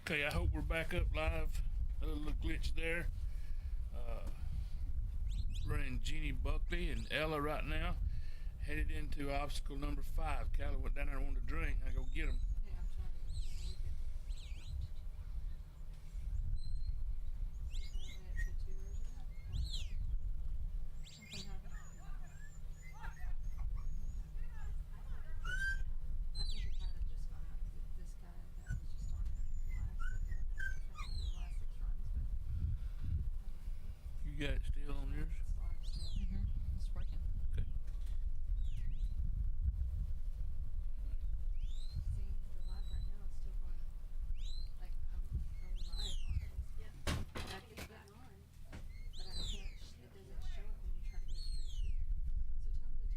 Okay, I hope we're back up live. A little glitch there. Uh, Running Jeannie Buckley and Ella right now. Headed into obstacle number 5. Callie went down there and wanted a drink. I go get him. Hey, I'm trying to look at two rows of that. Something happened. I think it had just gone out. This guy that was just on the last 6 runs, but You got it still on yours? it's live still. It's working. Okay. See, the live right now is still going. Like I'm live on Facebook. And I think that on, but I can't. It doesn't show it when you try to go straight to. So tell him to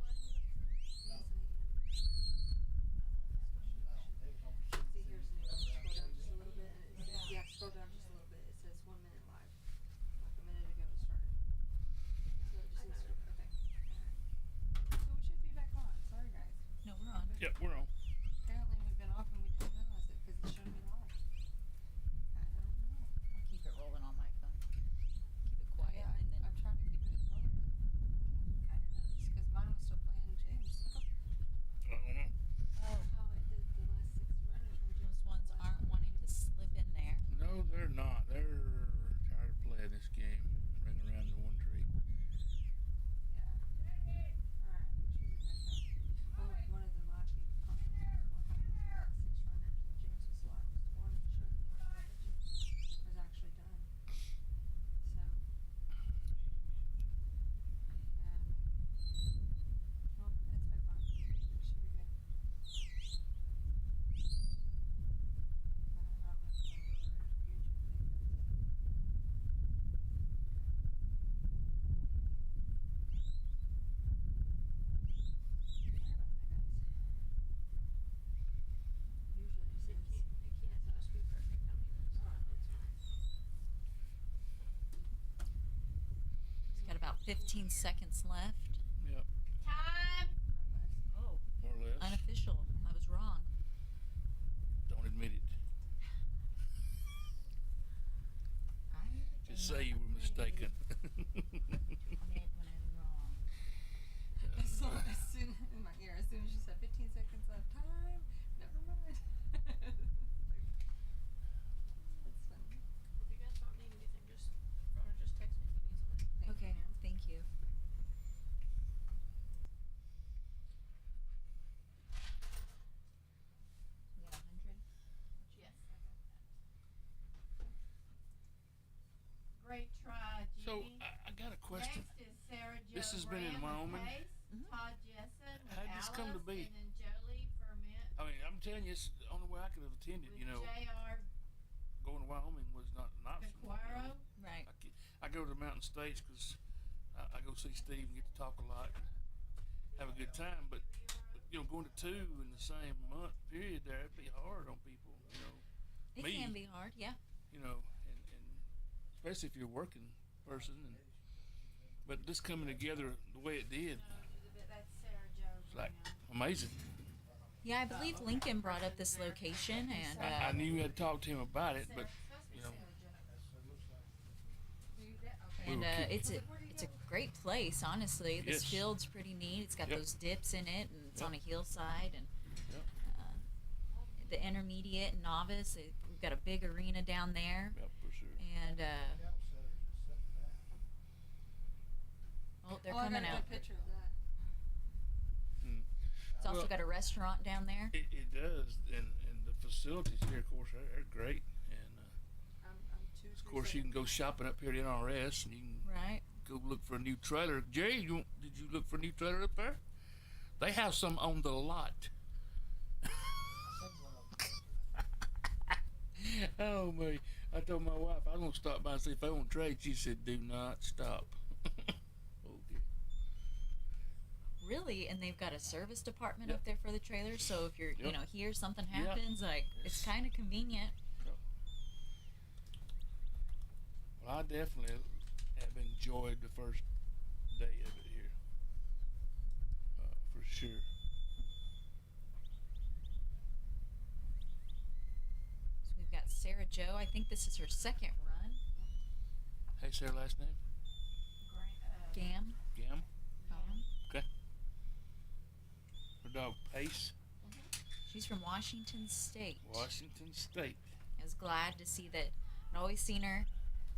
touch this right here. There's the face. Yes, I am. See, here's new. Scroll down just a little bit, and it says, yeah, scroll down just a little bit. It says 1 minute live. Like a minute ago it started. So it just needs to. Okay. So we should be back on. Sorry, guys. No, we're on. Yep, we're on. Apparently we've been off and we didn't realize it because it showed me live. I don't know. I'll keep it rolling on my phone. Keep it quiet, Yeah, and then I'm trying to keep it rolling, but I didn't notice because mine was still playing James. I don't know. How it did the last 6 runners. When James those ones won the last aren't wanting to slip in there. No, they're not. They're tired of playing this game. Ring around the one tree. Yeah. Alright, we should be back up. Well, one of the live people commented what happened to the last 6 runners and James was live. Was the one that showed me that James was actually done. So. Yeah, maybe. Well, it's back on. It should be good. I'll let the YouTube link. Sorry about that, guys. Usually it says It can't just be perfect. I mean, it's not. It's It's got about 15 seconds left. Yep, time. Oh, more or less. unofficial. I was wrong. Don't admit it. Just say you were mistaken. Admit when I'm wrong. As soon in my ear, as soon as she said 15 seconds left, time. Never mind. That's funny. If you guys don't need anything, just text me if you need something. Thank you, Okay, ma'am. thank you. You got 100? Yes. Great try, So Judy. I got a question. Next is Sarah Jo This has been in Graham with Wyoming? Pace, Mhm. Todd Jessen with How'd this come to Alice, be? and then Jolie Vermette I mean, I'm telling you, it's the only way I could have attended. with You know, J.R. going to Wyoming was not an option. you know. Pequaro. Right. I go to the mountain states because I go see Steve and get to talk a lot and have a good time. But you know, going to 2 in the same month period there, it'd be hard on people. You know, It Me. can be hard, yeah. you know, and especially if you're a working person. And but this coming together the way it did, That's Sarah Jo it's like Graham. amazing. Yeah, I believe Lincoln brought up this location, and I knew you had talked to him about it, but you know, and we were keep- it's a great place. Honestly, this Yes. field's pretty neat. It's got Yep. those dips in it, and it's Yep. on a hillside, and Yep. uh, the intermediate and novice. We've got a big arena down there, Yep, for sure. and oh, they're Oh, I coming got a out. good picture of that. Mm. It's also Well- got a restaurant down there. It does, and the facilities here, of course, are great. And I'm 2. of course, you can go shopping up here at NRS, and you can Right. go look for a new trailer. Jerry, did you look for a new trailer up there? They have some on the lot. Oh my! I told my wife I was gonna stop by and see if they want to trade. She said, "Do not stop." Okay. Really, and they've got a service department Yep. up there for the trailer. So if you're, Yep. here something Yep. happens, like it's kind of convenient. Well, I definitely have enjoyed the first day of it here, for sure. Joe. I think this is her second run. Hey, say her last name? Gam. Gam? Um, Okay. Her dog, Pace, she's from Washington State. Washington State. I was glad to see that. I'd always seen her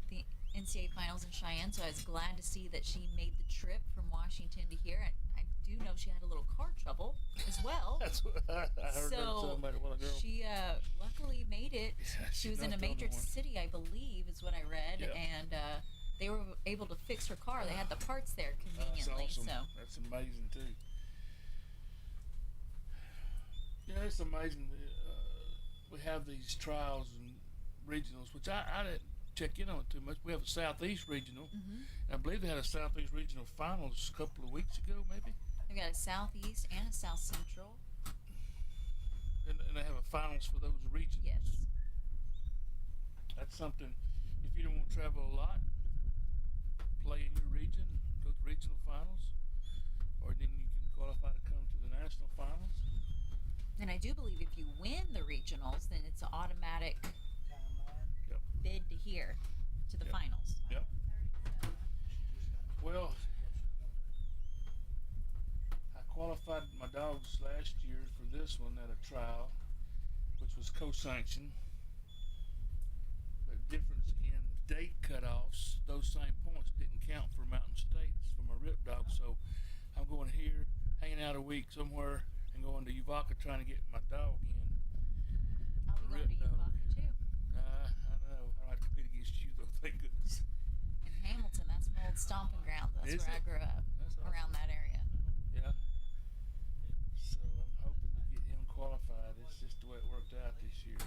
the NCAA Finals in Cheyenne, so I was glad to see that she made the trip from Washington to here. I do know she had a little car trouble as well. That's what I heard her So talking about it a while ago. she luckily made it. Yeah, She was she's in a not the only major one. city, I believe, is what I read, Yeah. and they were able to fix her car. They had the parts there That's conveniently. awesome. So That's amazing too. Yeah, it's amazing. We have these trials and regionals, which I didn't check in on it too much. We have a Southeast Regional. Mhm. I believe they had a Southeast Regional Finals a couple of weeks ago, maybe. they've got a Southeast and a South Central. And they have a finals for those regions. Yes. That's something, if you don't want to travel a lot, play in your region, go to regional finals, or then you can qualify to come to the national finals. And I do believe if you win the regionals, then it's an automatic Yep. bid to here to the Yep. finals. Yep. Well, I qualified my dogs last year for this one at a trial, which was co-sanctioned. But difference in date cutoffs, those same points didn't count for Mountain States for my rip dog. So I'm going here, hanging out a week somewhere, and going to Uvaka trying to get my dog in. I'll be going to Rip dog. Uvaka too. I know. I don't have to compete against you though, thank goodness. In Hamilton, that's my old stomping ground. That's Is where I it? grew up, That's awesome. around that area. Yeah. So I'm hoping to get him qualified. It's just the way it worked out this year.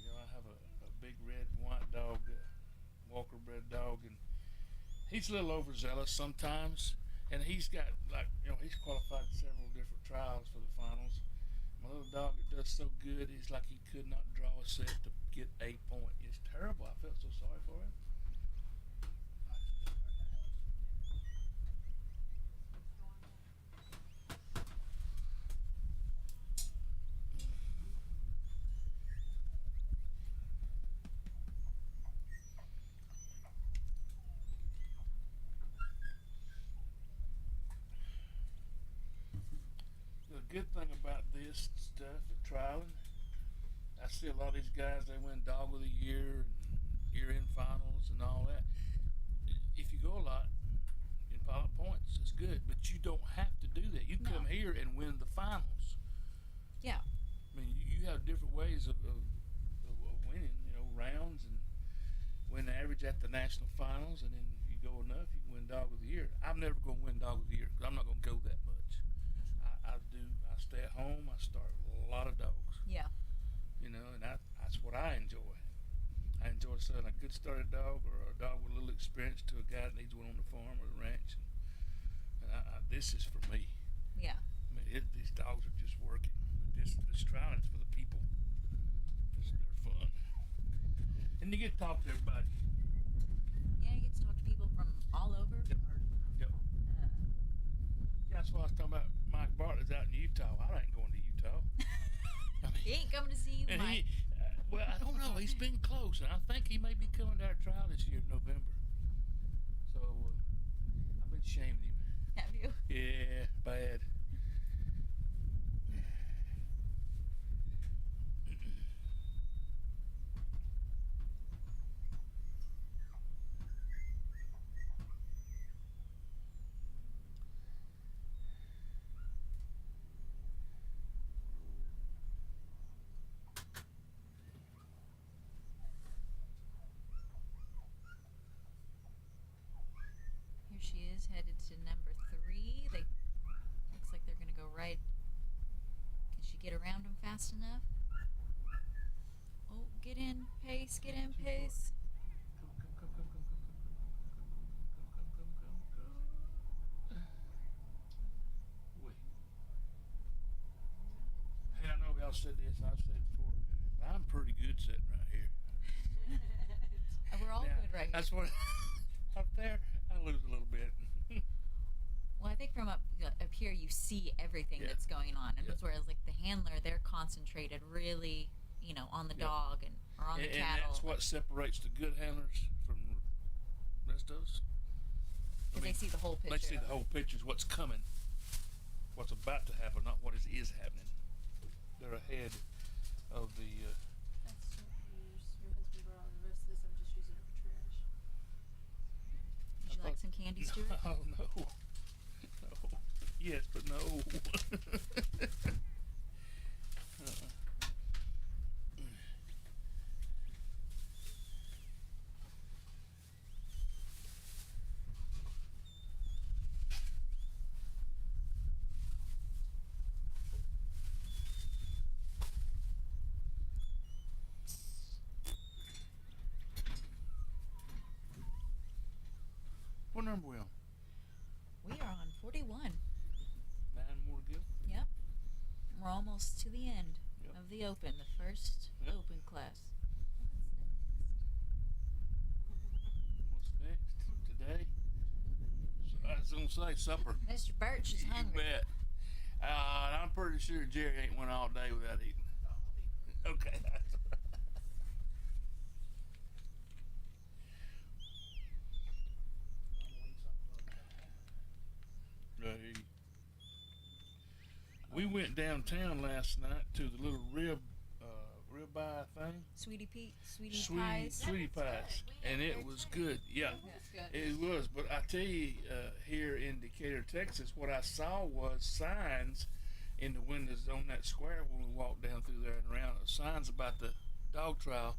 You know, I have a big red and white dog, Walker bred dog, and he's a little overzealous sometimes. And he's got, like, he's qualified several different trials for the finals. My little dog that does so good, he's like he could not draw a set to get a point. It's terrible. I felt so sorry for him. The good thing about this stuff, the trialing, I see a lot of these guys, they win dog of the year, year-end finals and all that. If you go a lot, you can pile up points. It's good, but you don't have to do that. You can No. come here and win the finals. Yeah. I mean, you have different ways of winning, rounds and win the average at the national finals, and then if you go enough, you can win dog of the year. I'm never going to win dog of the year because I'm not going to go that much. I stay at home. I start a lot of dogs, Yeah. and that's what I enjoy. I enjoy selling a good started dog or a dog with a little experience to a guy that needs one on the farm or the ranch. And this is for me. Yeah. I mean, these dogs are just working. This trialing is for the people. They're fun. And you get to talk to everybody. Yeah, you get to talk to people from all over. Yep. Yep. Uh, Yeah, that's what I was talking about. Mike Bartlett's out in Utah. I ain't going to Utah. I mean, he ain't coming to see you, and Mike. well, I don't know. He's been close, and I think he may be coming to our trial this year in November. So I've been shaming him. Have you? Yeah, bad. Here she is, headed to number 3. Looks like they're gonna go right. Can she get around them fast enough? Oh, get in pace, get in pace. Wait. Hey, I know y'all said this, and I've said it before. But I'm pretty good sitting right here. We're all Now, good right here. That's what up there. I lose a little bit. Well, I think from up here you see everything Yeah. that's going on, and Yeah. whereas like the handler, they're concentrated really, on the Yeah. dog and or on the And cattle. that's what separates the good handlers from the rest of us. Because they see the whole picture. They see the whole picture, is what's coming, what's about to happen, not what is happening. They're ahead of the. That's your husband brought out the rest of this. I'm just using it for trash. Would you like some candy, Stuart? Oh no, no. Yes, but no. What number we on? We are on 41. 9 more to go. Yep. We're almost to the end Yep. of the open, the first Yep. open class. What's next? Today? I was gonna say supper. Mr. Birch is You hungry. bet. I'm pretty sure Jerry ain't went all day without eating. Okay. Right. We went downtown last night to the little ribeye thing. Sweetie pies. Sweetie pies, and it was good. Yeah, That's good. it was. But I tell you, here in Decatur, Texas, what I saw was signs in the windows on that square when we walked down through there and around. Signs about the dog trial,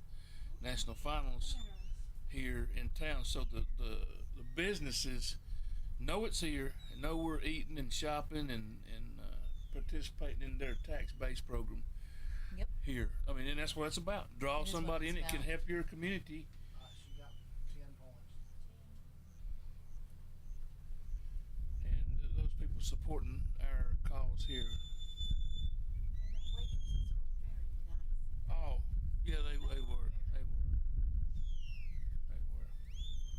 national finals here in town. So the businesses know it's here, and know we're eating and shopping and participating in their tax-based program. Yep. Here, I mean, and that's what it's about. Draw It is what somebody it's in it can about. help your community. She got 10 points. And those people supporting our cause here. And the waitresses were very nice. Oh, yeah, they were. They were.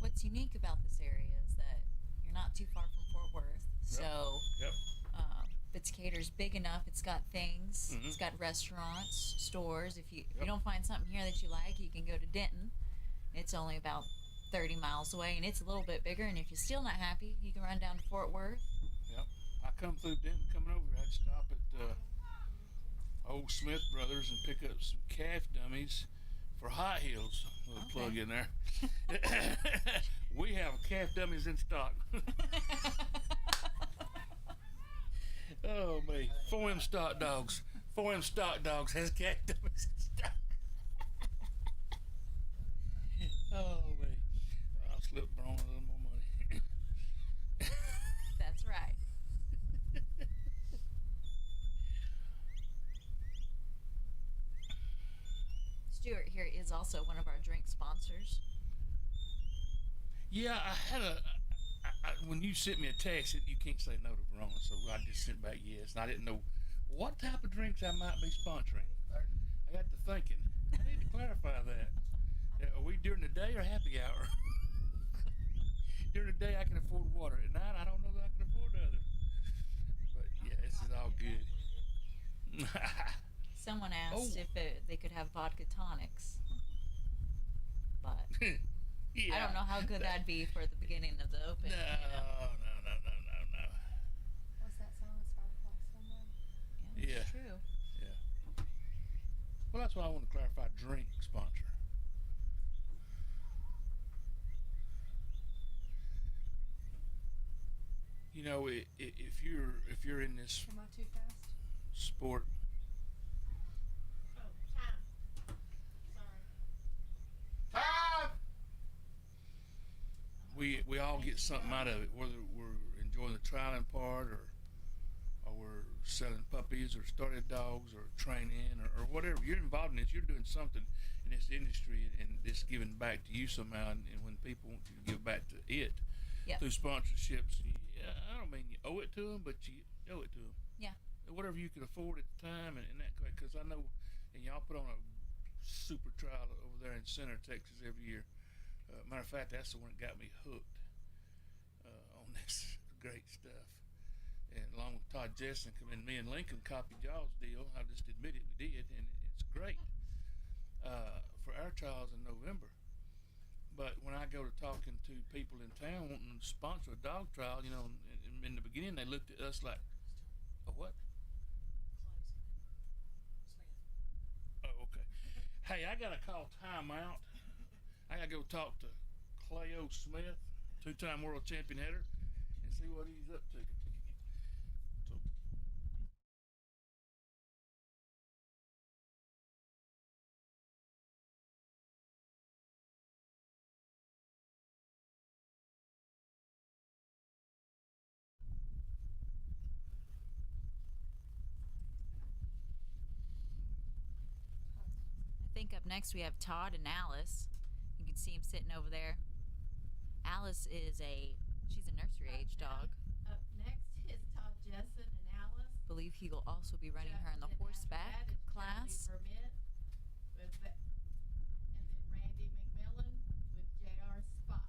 What's unique about this area is that you're not too far from Fort Worth. So Yep. Decatur's big enough. It's got things. Mhm. It's got restaurants, stores. If you Yep. don't find something here that you like, you can go to Denton. It's only about 30 miles away, and it's a little bit bigger. And if you're still not happy, you can run down to Fort Worth. Yep. I come through Denton coming over here. I'd stop at Old Smith Brothers and pick up some calf dummies for high heels. A little plug Okay. in there. We have calf dummies in stock. Oh me, 4M stock dogs. 4M stock dogs has calf dummies in stock. Oh me, I'll slip Braun a little more money. That's right. Stuart here is also one of our drink sponsors. Yeah, I had when you sent me a text, you can't say no to Verona, so I just sent back yes. And I didn't know what type of drinks I might be sponsoring. I got to thinking, I need to clarify that. Are we during the day or happy hour? During the day, I can afford water. At night, I don't know that I can afford the other. But yeah, this is all good. Someone asked Oh. if they could have vodka tonics, but Yeah. I don't know how good that'd be for the beginning of the open. No, no. What's that song? It's 5 o'clock somewhere. Yeah. It's true. Well, that's why I want to clarify drink sponsor. You know, if you're in this Am I too fast? sport, Oh, time. Sorry. Time! we all get something out of it, whether we're enjoying the trialing part or we're selling puppies or started dogs or training or whatever. You're involved in this. You're doing something in this industry and it's giving back to you somehow. And when people want you to give back to it Yep. through sponsorships, I don't mean you owe it to them, but you owe it to them. Yeah. Whatever you can afford at the time and that, because I know, and y'all put on a super trial over there in Center, Texas every year. Matter of fact, that's the one that got me hooked on this. great stuff. And along with Todd Jessica and me and Lincoln copied y'all's deal. I just admit it, we did, and it's great for our trials in November. But when I go to talking to people in town wanting to sponsor a dog trial, you know, in the beginning they looked at us like, a what? Oh, okay. Hey, I gotta call timeout. I gotta go talk to Cleo Smith, two-time world champion header, and see what he's up to. So, I think up next we have Todd and Alice. You can see him sitting over there. Alice she's a nursery age dog. Up next is Todd Jessen and Alice. Believe he will also be running her in the Then after horseback that is class. Charlie Vermette and then Randy McMillan with J.R. Spot.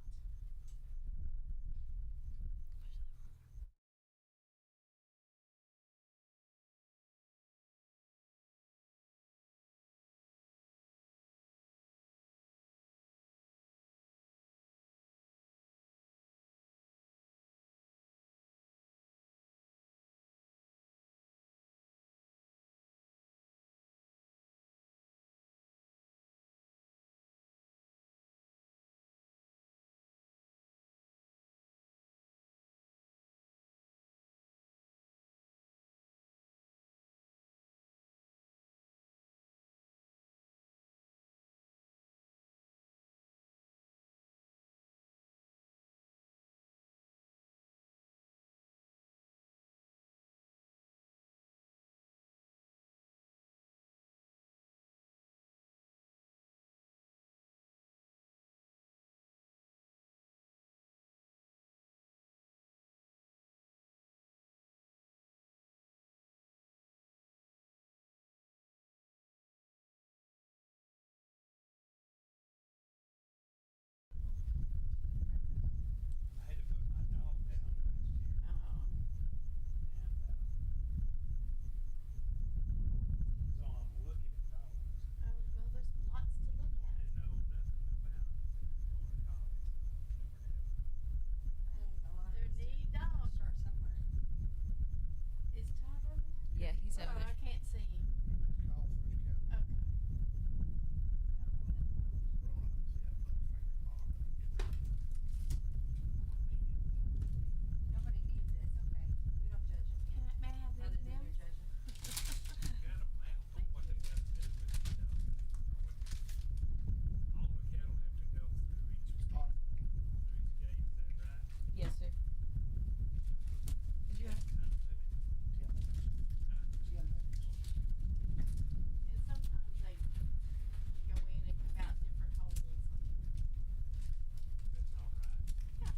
I had to put my dog down last year, Oh. and so I'm looking at dogs. Oh, well, there's lots to look I at. didn't know nothing about it except for going to college. Never have. I think a lot of They're us neat do dogs. start somewhere. Is Todd over there? Yeah, he's Oh, over I there. can't see him. Call for his cow. Okay. Nobody needs it. It's okay. We don't judge them Can here. may I have them Other than now? your judging. Got a map on what they got to do with the dog. All the cattle have to go through each gate. Is that right? Yes, sir. Did you have? Time limit? 10 minutes. 10 minutes. And sometimes they go in and come out different holes. That's all right. Yeah.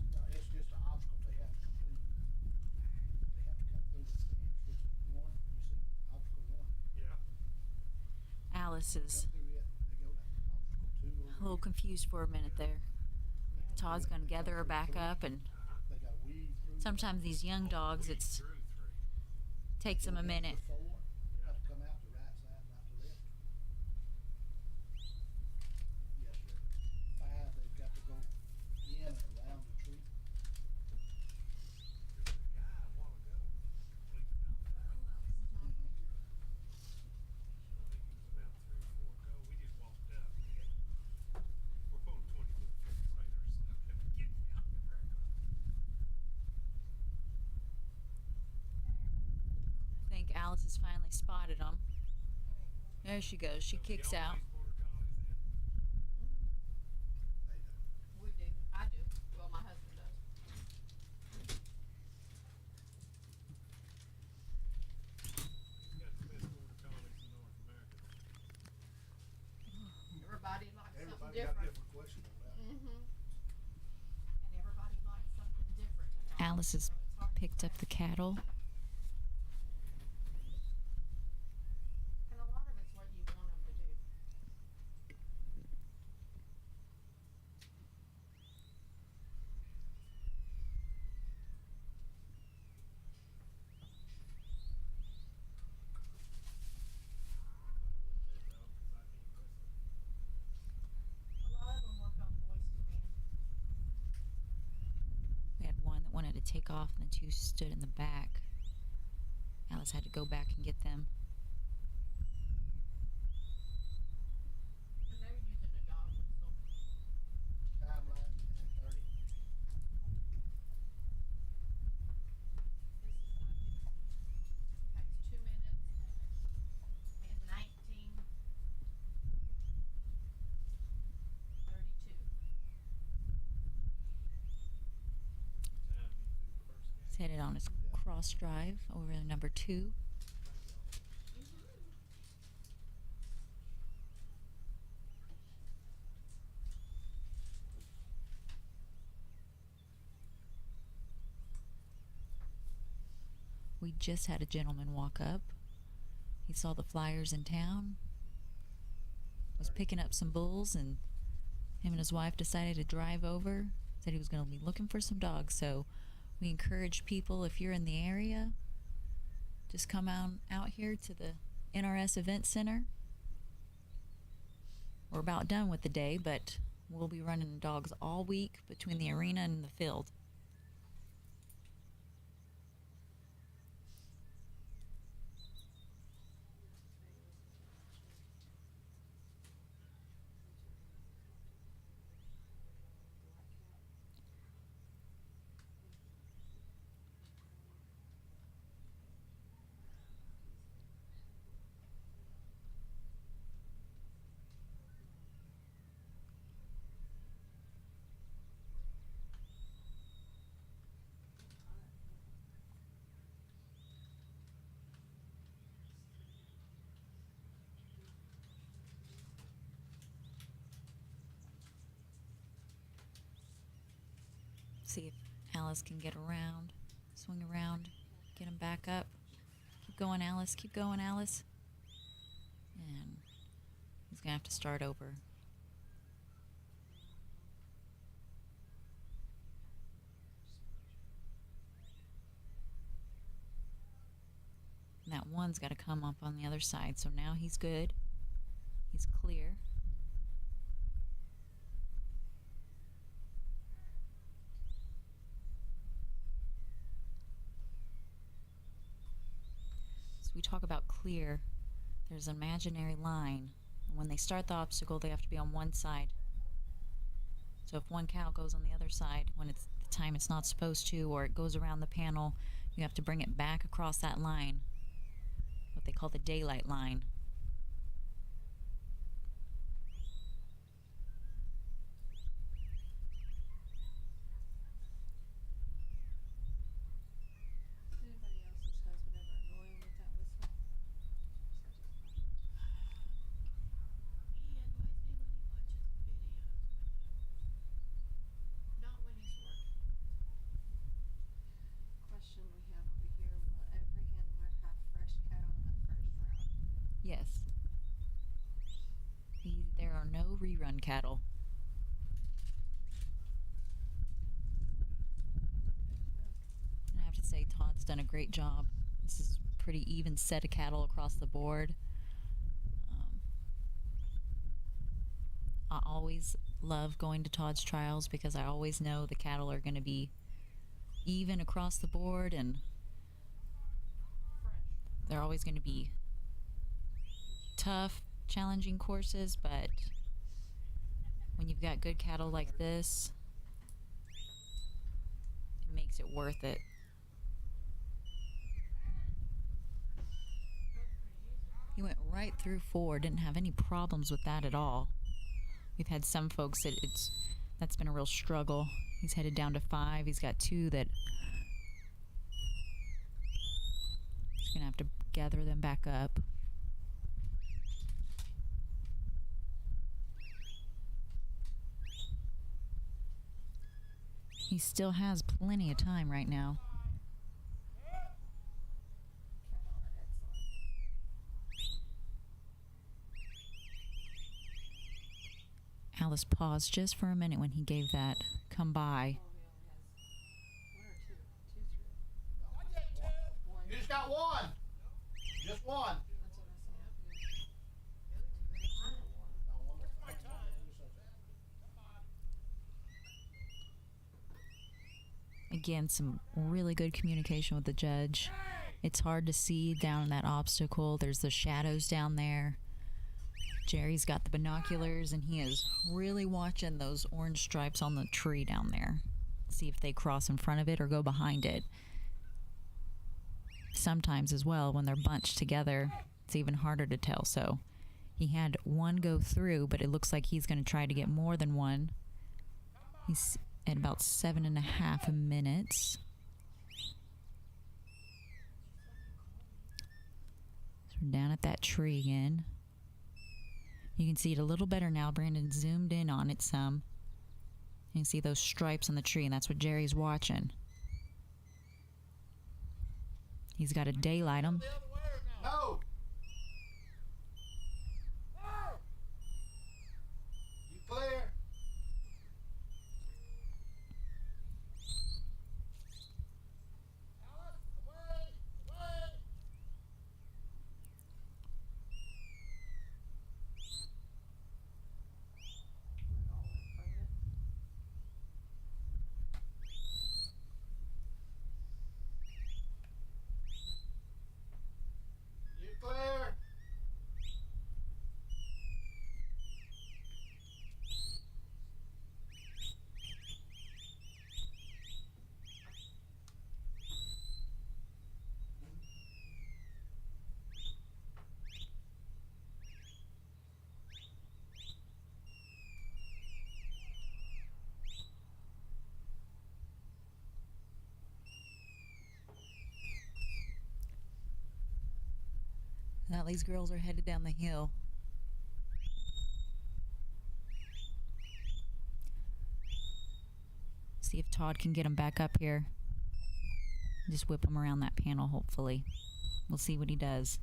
No, it's just an obstacle they have to complete. They have to come through the fence, which is one, you see, obstacle one. Yeah. Alice is Come through it, they go to obstacle two over a little here. confused for a minute there. Todd's going to gather her back up, and They gotta weave through. sometimes these young dogs, it Through three. takes them a minute. Four, have to come out the right side, not the left. Yes, sir. 5, they've got to go in and around the tree. There's a guy a while ago. Believe it or not. I think it was about 3 or 4 ago. We just walked up. We're pulling 20-foot trailers. So I kept getting out and back up. I think Alice has finally spotted them. There she goes. She So kicks y'all out. raise border collies then? They do. We do. I do. Well, my husband does. He's got the best border collies in North America. Everybody likes something Everybody got a different. different question on that. Mm-hmm. And everybody likes something different. Alice has So it's hard to picked up say. the cattle. And a lot of it's what you want them to do. that wanted to take off, and the two stood in the back. Alice had to go back and get them. And they were using a dog whistle. Timeline, 9:30. This is not Dixie. Takes 2 minutes and 19:32. Time you do the first He's game. headed on his cross drive over to number 2. We just had a gentleman walk up. He saw the Flyers in town, was picking up some bulls, and him and his wife decided to drive over. Said he was going to be looking for some dogs. So we encourage people, if you're in the area, just come out here to the NRS Event Center. We're about done with the day, but we'll be running dogs all week between the arena and the field. See if Alice can get around, swing around, get him back up. Keep going, Alice. Keep going, Alice. And he's going to have to start over. And that one's got to come up on the other side. So now he's good. He's clear. So we talk about clear. There's an imaginary line. And when they start the obstacle, they have to be on one side. So if one cow goes on the other side when it's the time it's not supposed to, or it goes around the panel, you have to bring it back across that line, what they call the daylight line. Does anybody else's husband ever annoy him with that whistle? He annoys me when he watches videos. Not when he's working. Question we have over here, will every handler have fresh cattle in the first round? Yes. There are no rerun cattle. And I have to say, Todd's done a great job. This is a pretty even set of cattle across the board. I always love going to Todd's trials because I always know the cattle are going to be even across the board, and Fresh. they're always going to be tough, challenging courses, but when you've got good cattle like this, it makes it worth it. He went right through 4, didn't have any problems with that at all. We've had some folks that that's been a real struggle. He's headed down to 5. He's got 2 that he's gonna have to gather them back up. He still has plenty of time right now. Cattle are excellent. Alice paused just for a minute when he gave that come by. Oh, he only has one or two through. You just got one. Just one. That's what I said. No, one was fine. Again, some really good communication with the judge. It's hard to see down that obstacle. There's the shadows down there. Jerry's got the binoculars, and he is really watching those orange stripes on the tree down there. See if they cross in front of it or go behind it. Sometimes as well, when they're bunched together, it's even harder to tell. So he had one go through, but it looks like he's going to try to get more than one. He's at about 7.5 minutes. So we're down at that tree again. You can see it a little better now. Brandon zoomed in on it some. You can see those stripes on the tree, and that's what Jerry's watching. He's got to daylight them. No! You clear? You clear? Now these girls are headed down the hill. See if Todd can get them back up here. Just whip them around that panel, hopefully. We'll see what he does.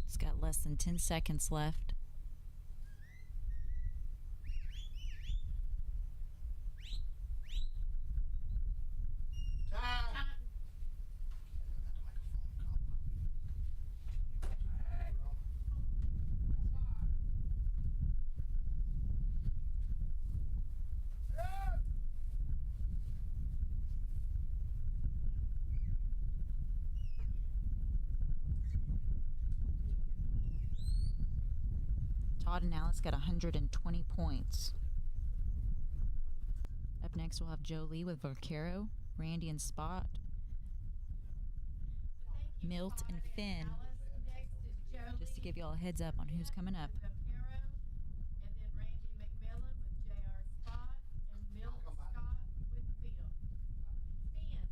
It's got less than 10 seconds left. Time! Todd and Alice got 120 points. Up next, we'll have Jolie with Vaquero, Randy and Spot, Milt and Finn. Next is Jolie. Just to give you all a heads up on who's coming up. Vaquero, and then Randy McMillan with J.R. Spot, and Milt Scott with Phil. Finn.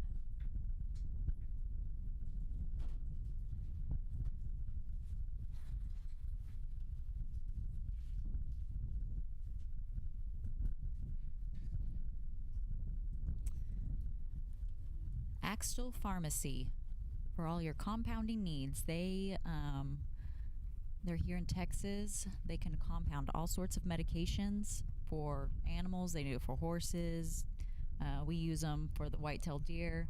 Axtell Pharmacy for all your compounding needs. They're here in Texas. They can compound all sorts of medications for animals. They do it for horses. We use them for the white-tailed deer.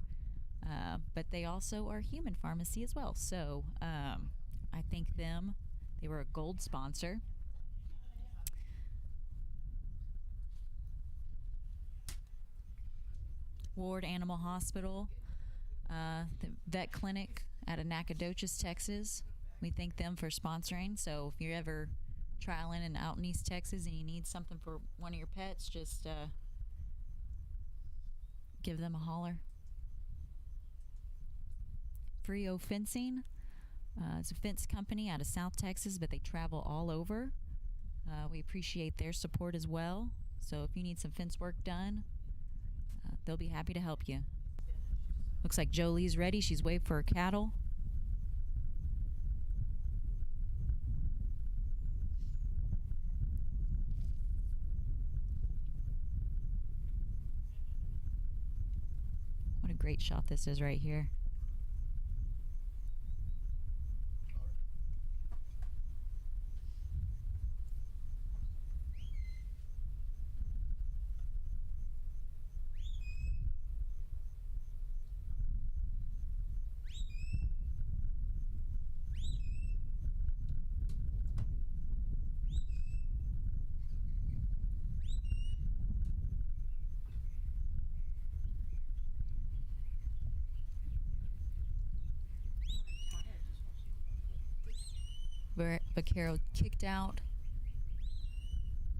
But they also are human pharmacy as well. So I thank them. They were a gold sponsor. Ward Animal Hospital, the vet clinic out of Nacogdoches, Texas. We thank them for sponsoring. So if you're ever trialing and out in East Texas and you need something for one of your pets, just give them a holler. Frio Fencing. It's a fence company out of South Texas, but they travel all over. We appreciate their support as well. So if you need some fence work done, they'll be happy to help you. Looks like Jolie's ready. She's waved for her cattle. What a great shot this is right here. Vaquero kicked out.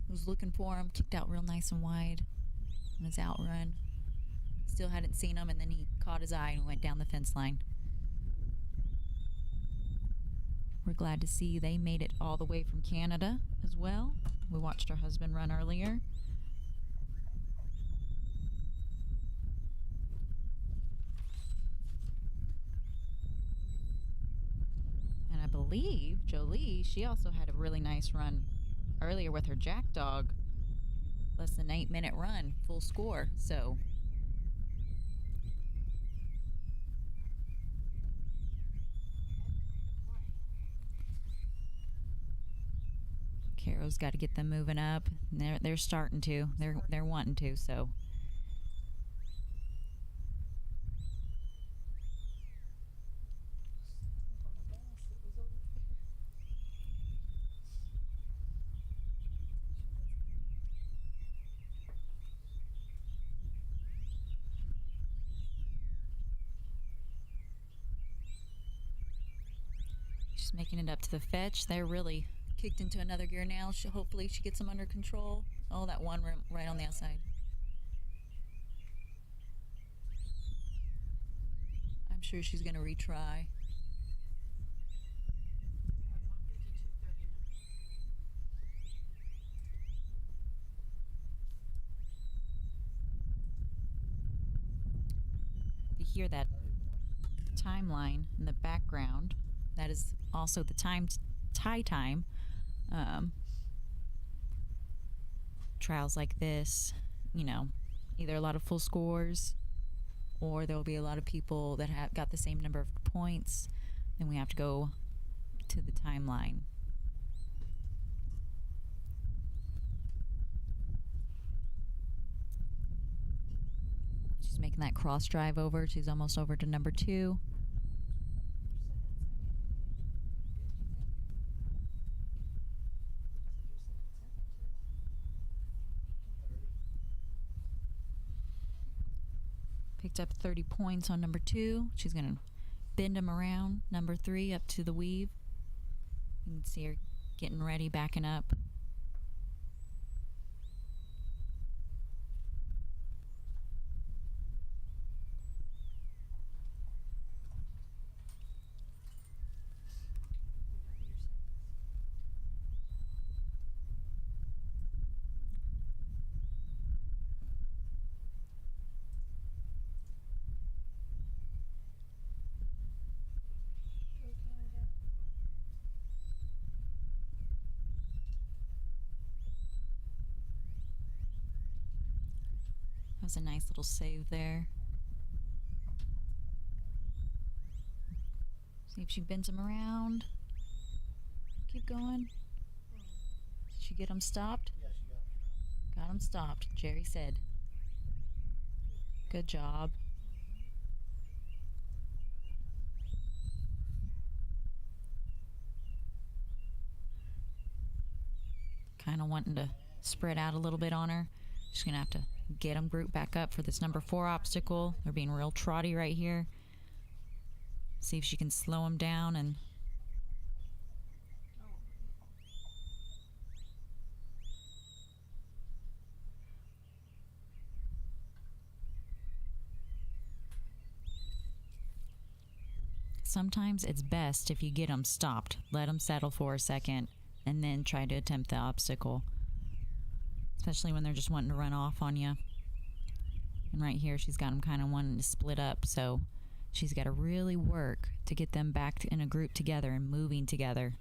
Was looking for him, kicked out real nice and wide on his outrun. Still hadn't seen him, and then he caught his eye and went down the fence line. We're glad to see they made it all the way from Canada as well. We watched our husband run earlier. And I believe Jolie, she also had a really nice run earlier with her jack dog. Less than 8-minute run, full score. So Caro's got to get them moving up. And they're starting to. They're wanting to. So she's making it up to the fetch. They're really kicked into another gear now. Hopefully she gets them under control. Oh, that one right on the outside. I'm sure she's going to retry. You hear that timeline in the background. That is also the tie time. Trials like this, either a lot of full scores, or there will be a lot of people that have got the same number of points. Then we have to go to the timeline. She's making that cross drive over. She's almost over to number 2. Picked up 30 points on number 2. She's going to bend him around. Number 3 up to the weave. You can see her getting ready, backing up. That was a nice little save there. See if she bends him around. Keep going. Did she get him stopped? Yeah, she got it. Got him stopped, Jerry said. Good job. Kind of wanting to spread out a little bit on her. She's going to have to get them grouped back up for this number 4 obstacle. They're being real trotty right here. See if she can slow them down and sometimes it's best if you get them stopped. Let them settle for a second and then try to attempt the obstacle. Especially when they're just wanting to run off on you. And right here, she's got them kind of wanting to split up, so She's got to really work to get them back in a group together and moving together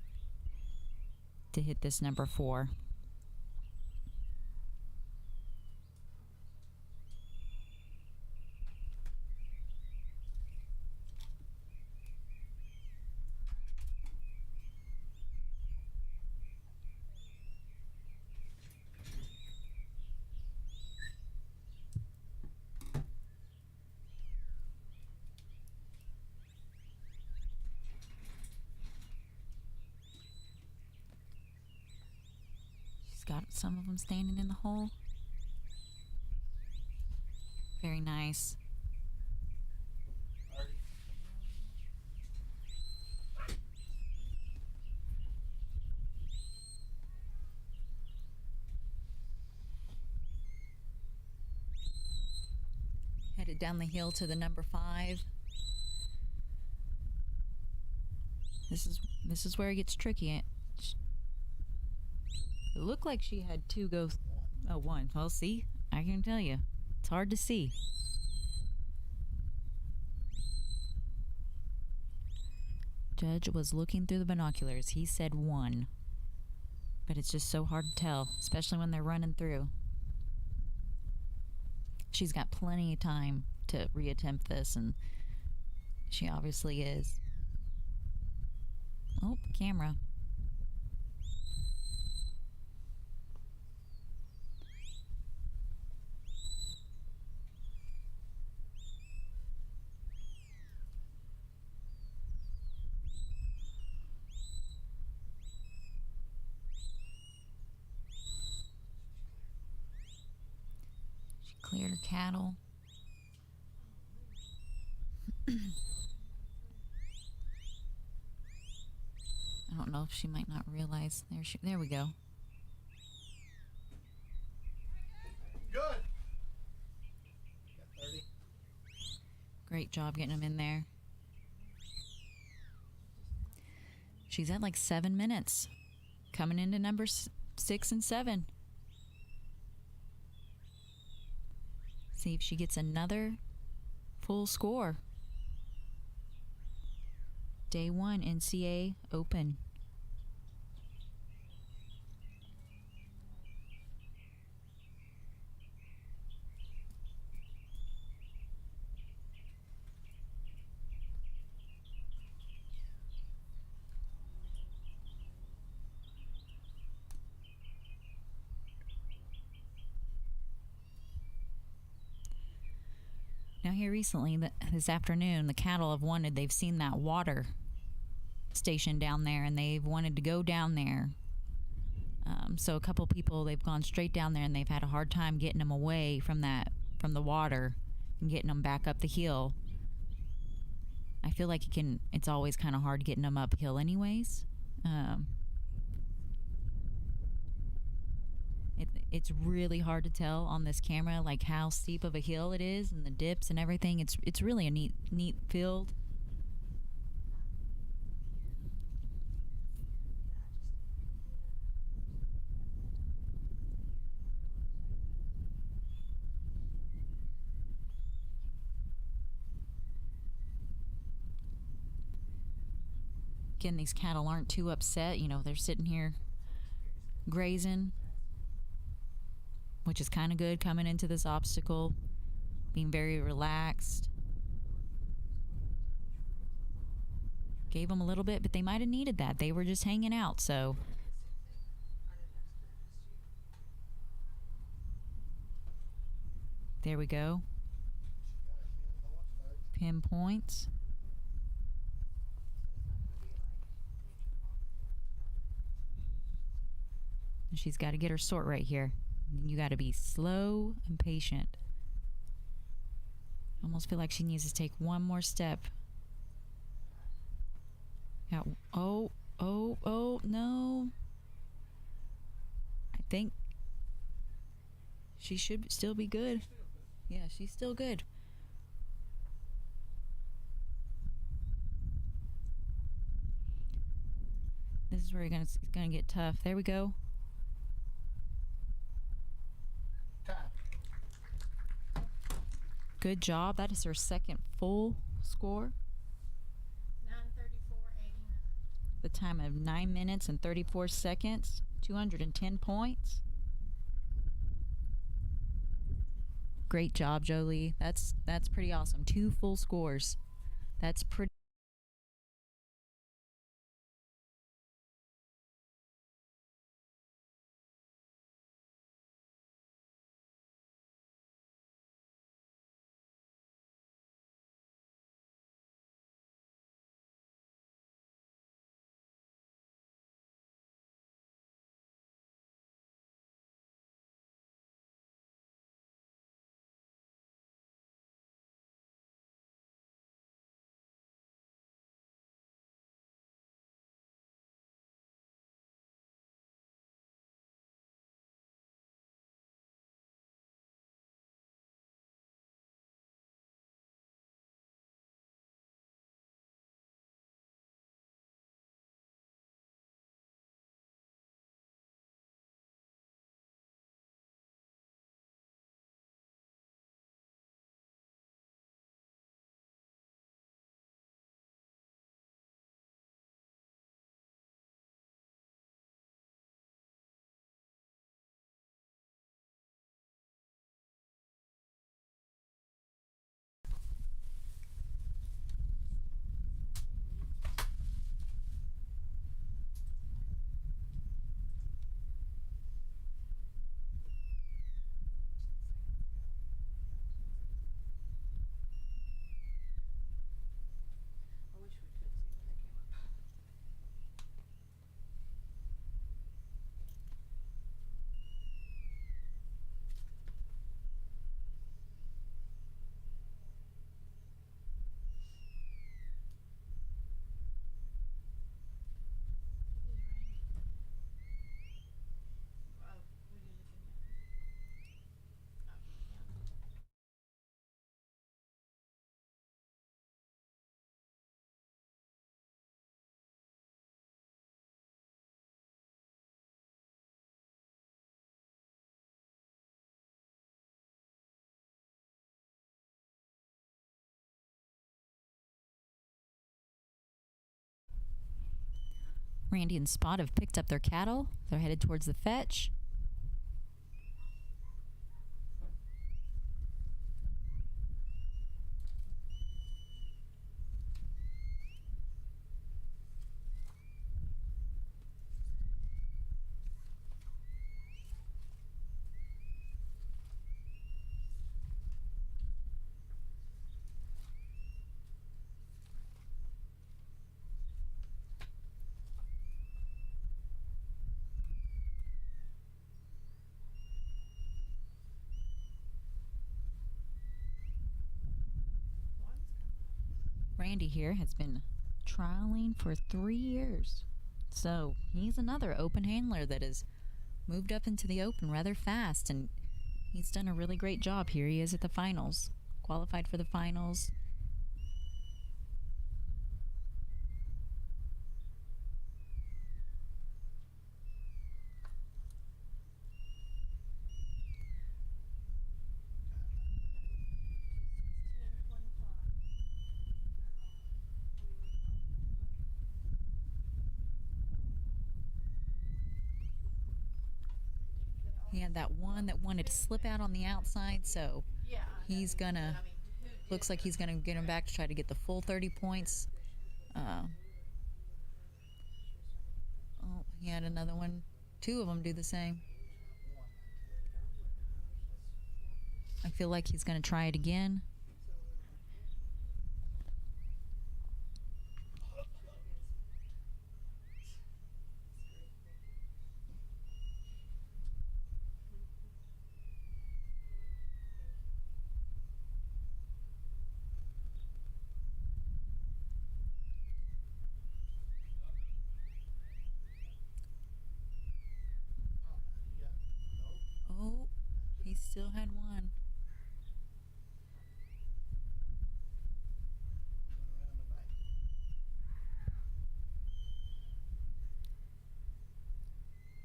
to hit this number 4. She's got some of them standing in the hole. Very nice. Headed down the hill to the number 5. This is where it gets tricky. It looked like she had 2 go. Oh, 1. Well, see, I can tell you, it's hard to see. Judge was looking through the binoculars. He said 1, but it's just so hard to tell, especially when they're running through. She's got plenty of time to reattempt this, and she obviously is. Oh, camera. She cleared her cattle. I don't know if she might not realize. There we go. Good. Got 30. Great job getting them in there. She's at like 7 minutes. Coming into number 6 and 7. See if she gets another full score. Day 1 NCA Open. Now here recently, this afternoon, the cattle they've seen that water station down there, and they've wanted to go down there. So a couple people, they've gone straight down there, and they've had a hard time getting them away from the water and getting them back up the hill. I feel like it's always kind of hard getting them uphill anyways. It's really hard to tell on this camera, like how steep of a hill it is and the dips and everything. It's really a neat field. Again, these cattle aren't too upset. They're sitting here grazing, which is kind of good coming into this obstacle, being very relaxed. Gave them a little bit, but they might have needed that. They were just hanging out, so. There we go. Pinpoints. And she's got to get her sort right here. You got to be slow and patient. Almost feel like she needs to take one more step. Oh, no. I think she should still be good. Yeah, she's still good. This is where it's gonna get tough. There we go. Good job. That is her second full score? 9:34:89. The time of 9 minutes and 34 seconds. 210 points. Great job, Jolie. That's pretty awesome. 2 full scores. That's pretty. I wish we could see when they came up. Oh, what are you looking at? Oh, yeah. Randy and Spot have picked up their cattle. They're headed towards the fetch. Randy here has been trialing for 3 years. So he's another open handler that has moved up into the open rather fast, and he's done a really great job. Here he is at the finals, qualified for the finals. He had that one that wanted to slip out on the outside, so Yeah. he's gonna, I mean, who did looks like he's gonna get him back to try to get the full 30 points. Oh, he had another one. 2 of them do the same. I feel like he's gonna try it again. Oh, he still had one.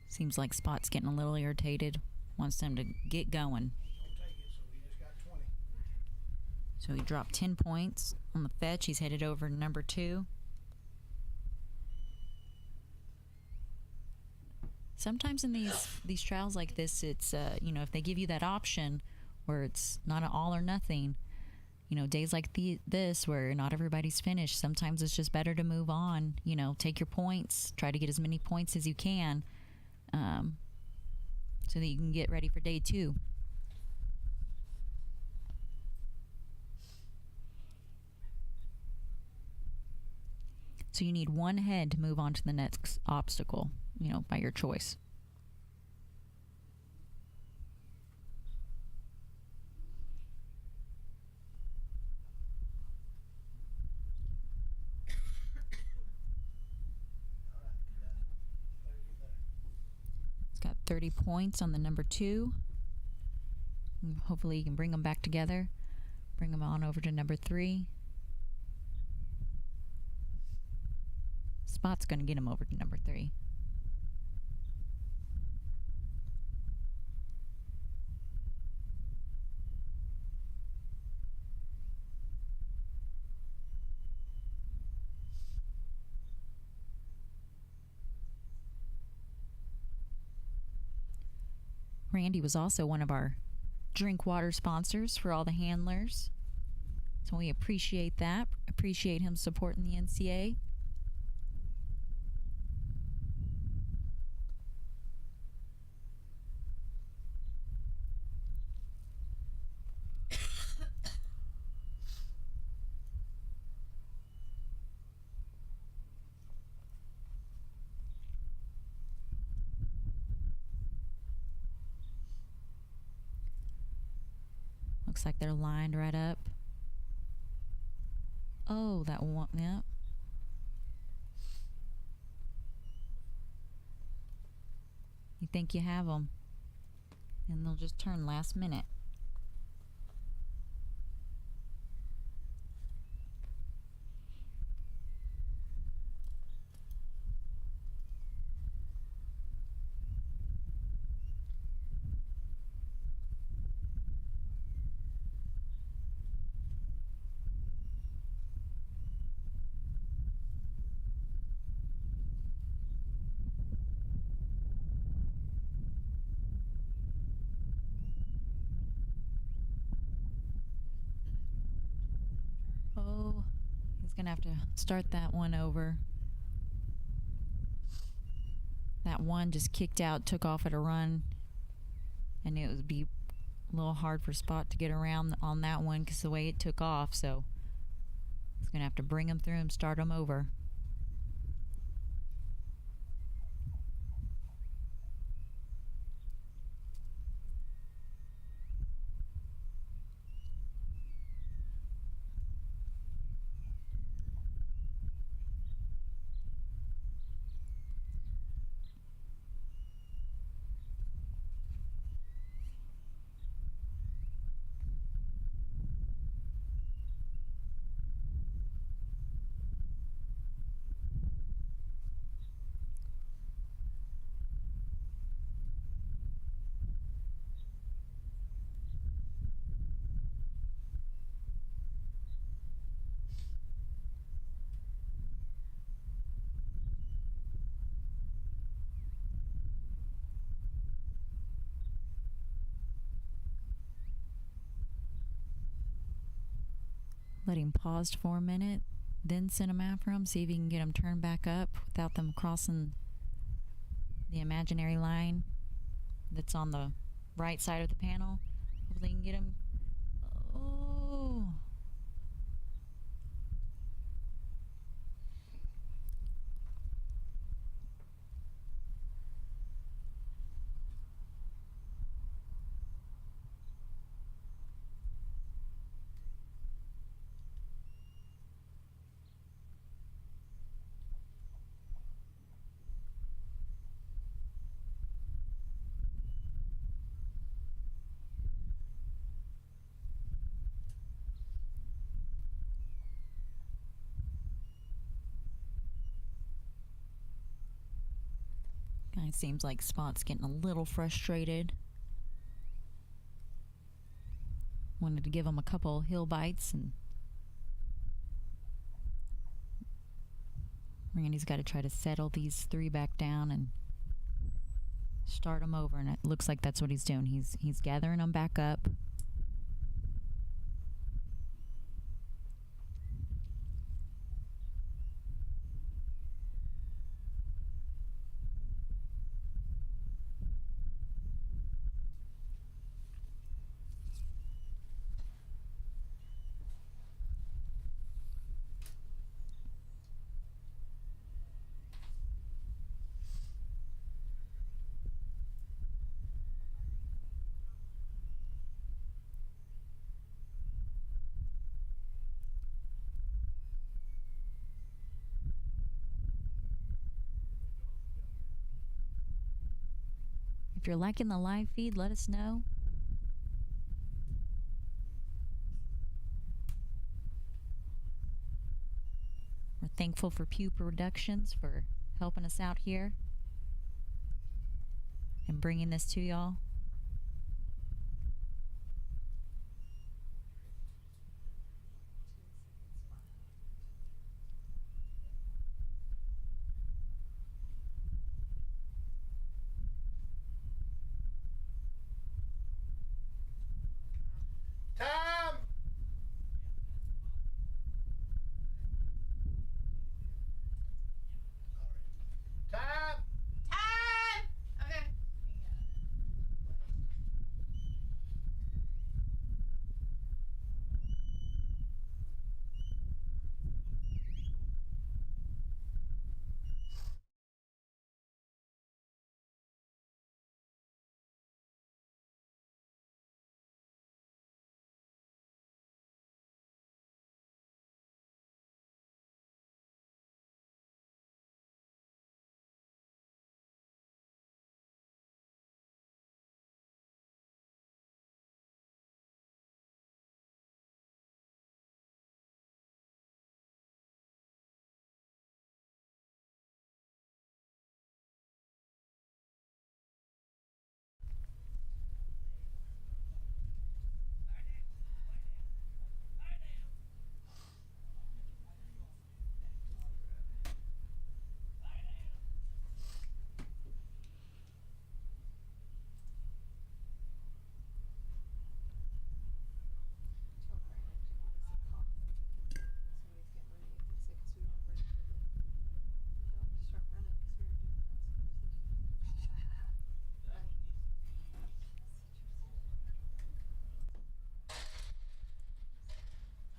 Seems like Spot's getting a little irritated. Wants them to get going. He's gonna take it, so he just got 20. So he dropped 10 points on the fetch. He's headed over to number 2. Sometimes in these trials like this, it's if they give you that option where it's not an all or nothing, days like this where not everybody's finished, sometimes it's just better to move on. Take your points, try to get as many points as you can, so that you can get ready for day 2. So you need one head to move on to the next obstacle, by your choice. All right, you got it. There you go. He's got 30 points on the number 2. And hopefully you can bring them back together. Bring them on over to number 3. Spot's going to get him over to number 3. Randy was also one of our drink water sponsors for all the handlers. So we appreciate that. Appreciate him supporting the NCA. Looks like they're lined right up. Oh, that one, yep. You think you have them, and they'll just turn last minute. Oh, he's gonna have to start that one over. That one just kicked out, took off at a run, and it would be a little hard for Spot to get around on that one because the way it took off. So he's gonna have to bring him through and start him over. Let him pause for a minute, then send him after him, see if he can get him turned back up without them crossing the imaginary line that's on the right side of the panel. Hopefully he can get him. Oh. It seems like Spot's getting a little frustrated. wanted to give them a couple hill bites, and Randy's got to try to settle these 3 back down and start them over, and it looks like that's what he's doing. He's gathering them back up. If you're liking the live feed, let us know. We're thankful for Pew Productions for helping us out here and bringing this to y'all. Time! Time! Time! Okay.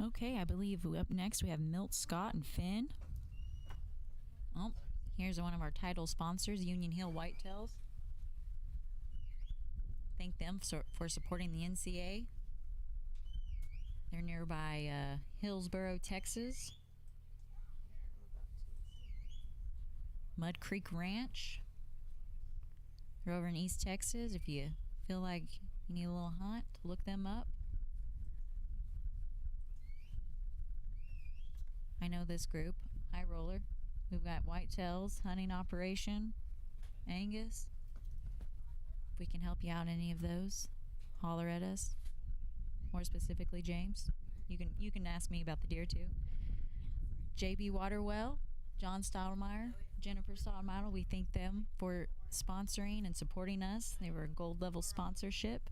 Okay, I believe up next we have Milt, Scott, and Finn. Oh, here's one of our title sponsors, Union Hill Whitetails. Thank them for supporting the NCA. They're nearby Hillsboro, Texas. Mud Creek Ranch. They're over in East Texas. If you feel like you need a little hunt, look them up. I know this group, High Roller. We've got Whitetails, Hunting Operation, Angus. If we can help you out in any of those, holler at us. More specifically, James. You can ask me about the deer too. JB Waterwell, John Stottlemyre, Jennifer Stottlemyre. We thank them for sponsoring and supporting us. They were a gold level sponsorship.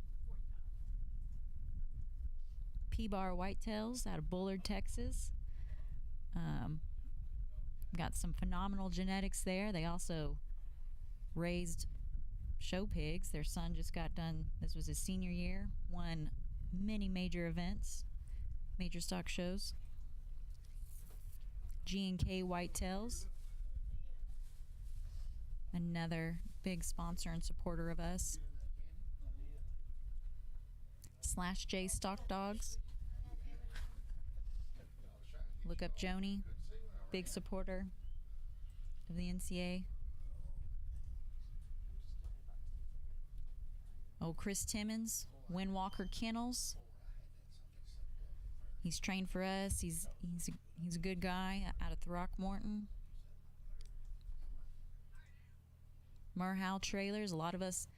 P-Bar Whitetails out of Bullard, Texas. Got some phenomenal genetics there. They also raised show pigs. Their son just got done. This was his senior year. Won many major events, major stock shows. G&K Whitetails, another big sponsor and supporter of us. Slash J Stock Dogs. Look up Joni, big supporter of the NCA. Oh, Chris Timmons, Windwalker Kennels. He's trained for us. He's a good guy out of Throckmorton. Murhow Trailers. A lot of us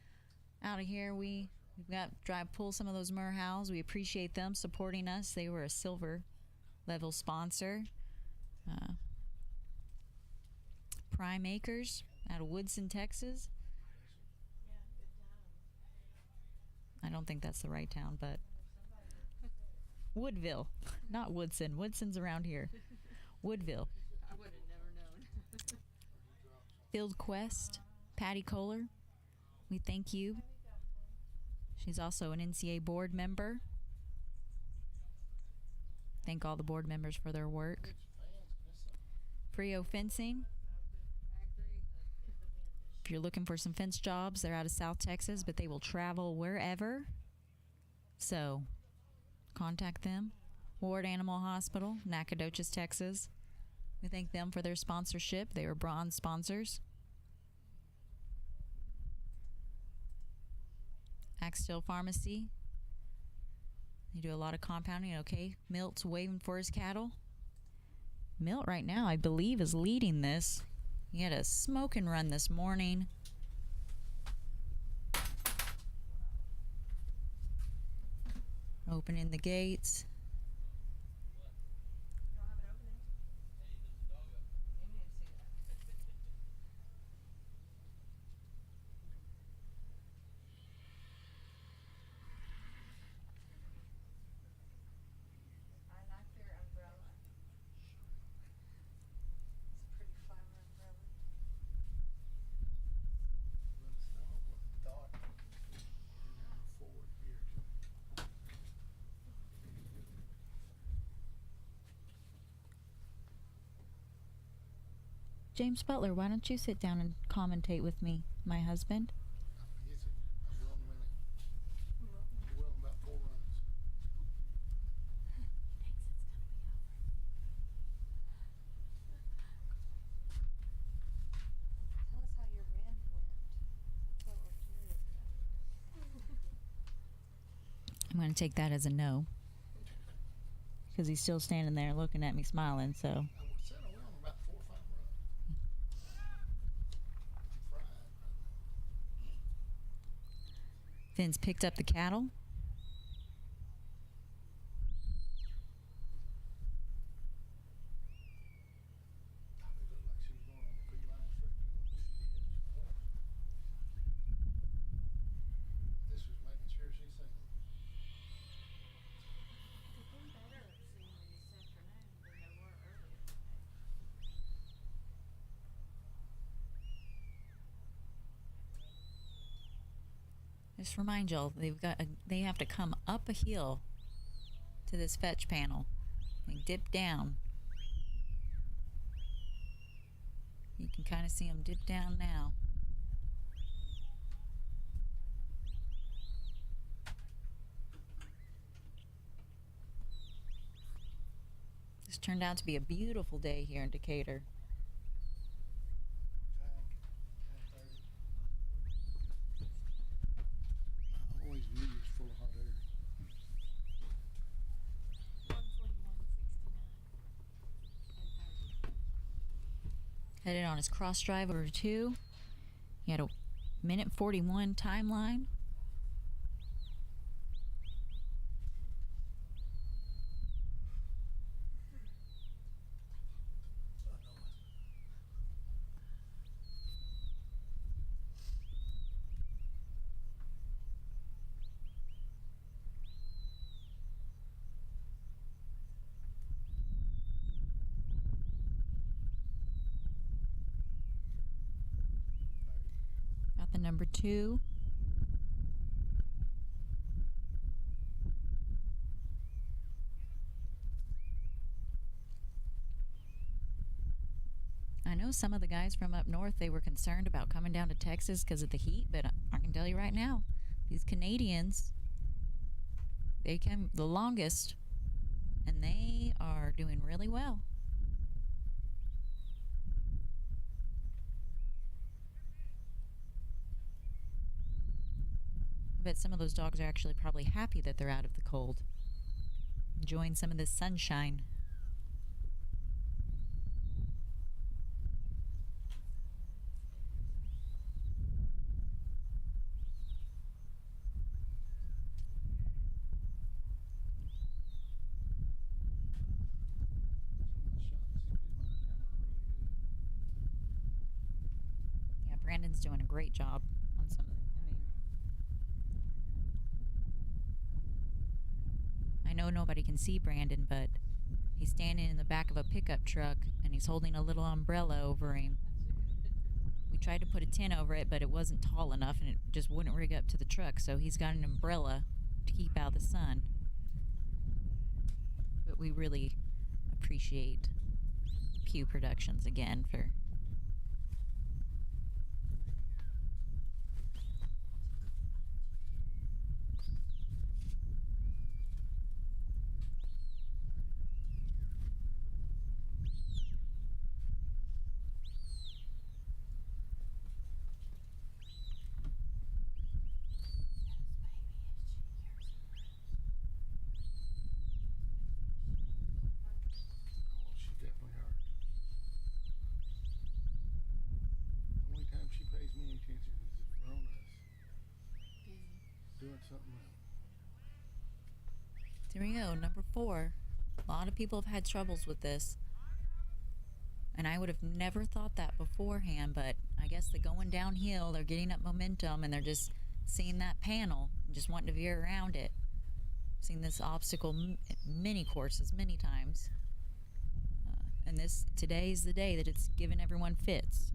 out of here, we We've got pull some of those Merhows. We appreciate them supporting us. They were a silver level sponsor. Prime Acres out of Woodson, Texas. Yeah, good time. I don't think that's the right town, but Woodville, not Woodson. Woodson's around here. Woodville. I would have never known. Field Quest, Patty Kohler. We thank you. She's also an NCA board member. Thank all the board members for their work. Frio Fencing. I agree. If you're looking for some fence jobs, they're out of South Texas, but they will travel wherever. So, contact them. Ward Animal Hospital, Nacogdoches, Texas. We thank them for their sponsorship. They were bronze sponsors. Axtell Pharmacy. They do a lot of compounding. Okay, Milt's waving for his cattle. Milt right now, I believe, is leading this. He had a smoke and run this morning. Opening the gates. You don't have it opening? You need to see that. I like their umbrella. It's a pretty flower umbrella. James Butler, why don't you sit down and commentate with me, my husband? Tell us how your ran went. That's what we're curious about. I'm going to take that as a no. Because he's still standing there looking at me smiling, so. Finn's picked up the cattle. They've been better at seeing this afternoon than they were earlier today. Just remind y'all, they have to come up a hill to this fetch panel. They dip down. You can kind of see them dip down now. This turned out to be a beautiful day here in Decatur. Always news full of hot air. 141.69 and 30. Headed on his cross drive over 2. He had a minute 41 timeline. Got the number 2. I know some of the guys from up north, they were concerned about coming down to Texas because of the heat, but I can tell you right now, these Canadians, they came the longest, and they are doing really well. I bet some of those dogs are actually probably happy that they're out of the cold, enjoying some of this sunshine. Brandon's doing a great job on some. I know nobody can see Brandon, but he's standing in the back of a pickup truck and he's holding a little umbrella over him. We tried to put a tent over it, but it wasn't tall enough and it just wouldn't rig up to the truck, so he's got an umbrella to keep out the sun. But we really appreciate Pew Productions again for Oh, she definitely hurt. The only time she pays me any attention is if Rona's doing something else. There we go, number 4. A lot of people have had troubles with this. And I would have never thought that beforehand, but I guess they're going downhill, they're getting up momentum, and they're just seeing that panel and just wanting to veer around it. Seen this obstacle many courses, many times. And today is the day that it's given everyone fits.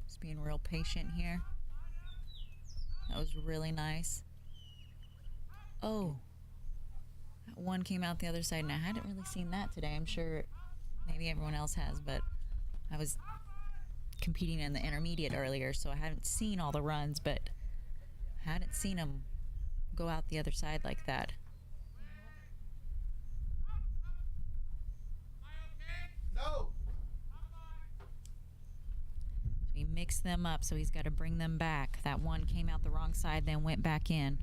Just being real patient here. That was really nice. Oh, that one came out the other side, and I hadn't really seen that today. I'm sure maybe everyone else has, but I was competing in the intermediate earlier, so I hadn't seen all the runs, but I hadn't seen them go out the other side like that. No. He mixed them up, so he's got to bring them back. That one came out the wrong side, then went back in.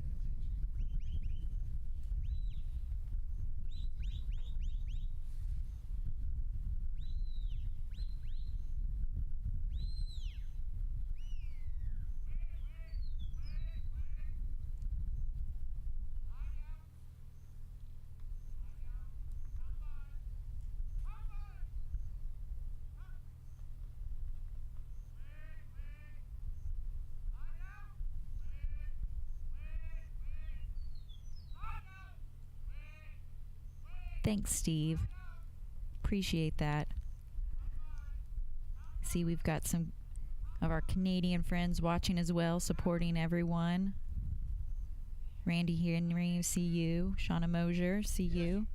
Thanks, Steve. Appreciate that. See, we've got some of our Canadian friends watching as well, supporting everyone. Randy Henry, see you. Shauna Mosier, see you.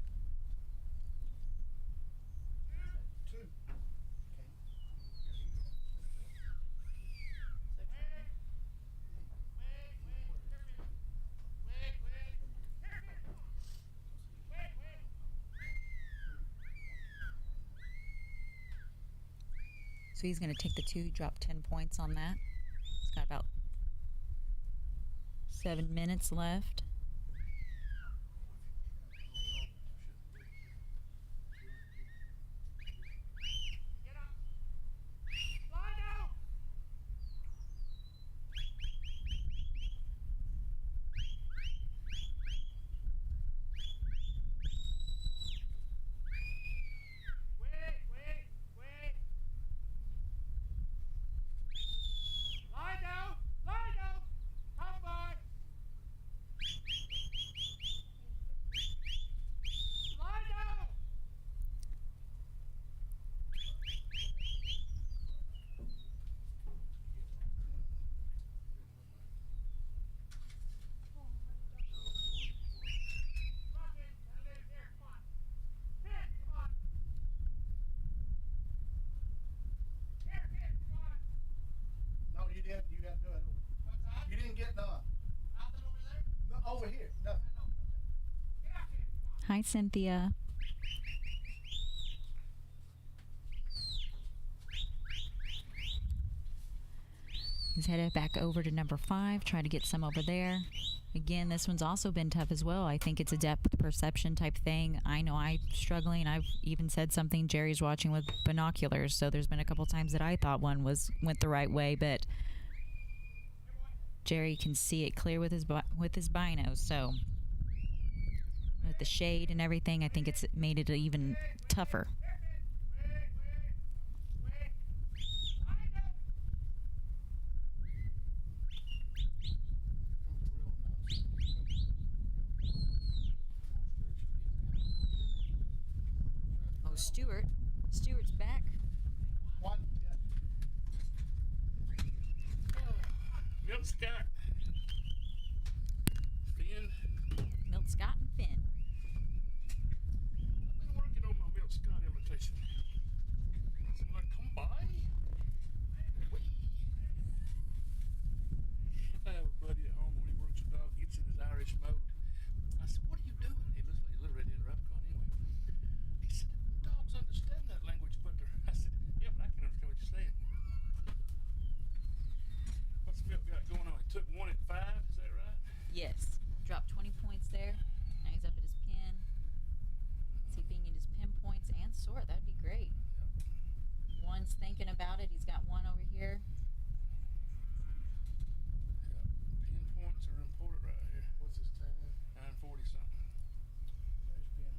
So he's going to take the 2, drop 10 points on that. He's got about 7 minutes left. No, you didn't. You got to do it. You didn't get done. Nothing over there? No, over here. Nothing. Hi, Cynthia. He's headed back over to number 5, try to get some over there. Again, this one's also been tough as well. I think it's a depth perception type thing. I know I'm struggling. I've even said something. Jerry's watching with binoculars, so there's been a couple times that I thought one went the right way, but Jerry can see it clear with his bino. So with the shade and everything, I think it's made it even tougher. Oh, Stewart's back. One, yeah. Milk Scott. Finn. Milt Scott and Finn. I've been working on my Milk Scott imitation. So when I come by, I have a buddy at home when he works a dog, gets in his Irish mode. I said, "What are you doing?" He looks like he's a little ready to interrupt on anyway. He said, "Dogs understand that language better." I said, "Yeah, but I can understand what you're saying." What's Milk got going on? He took one at 5, is that right? Yes. Dropped 20 points there. Now he's up at his pin. See if he can get his pin points and sort. That'd be great. One's thinking about it. He's got one over here. Pin points are important right here. What's his time? 940 something. There's been,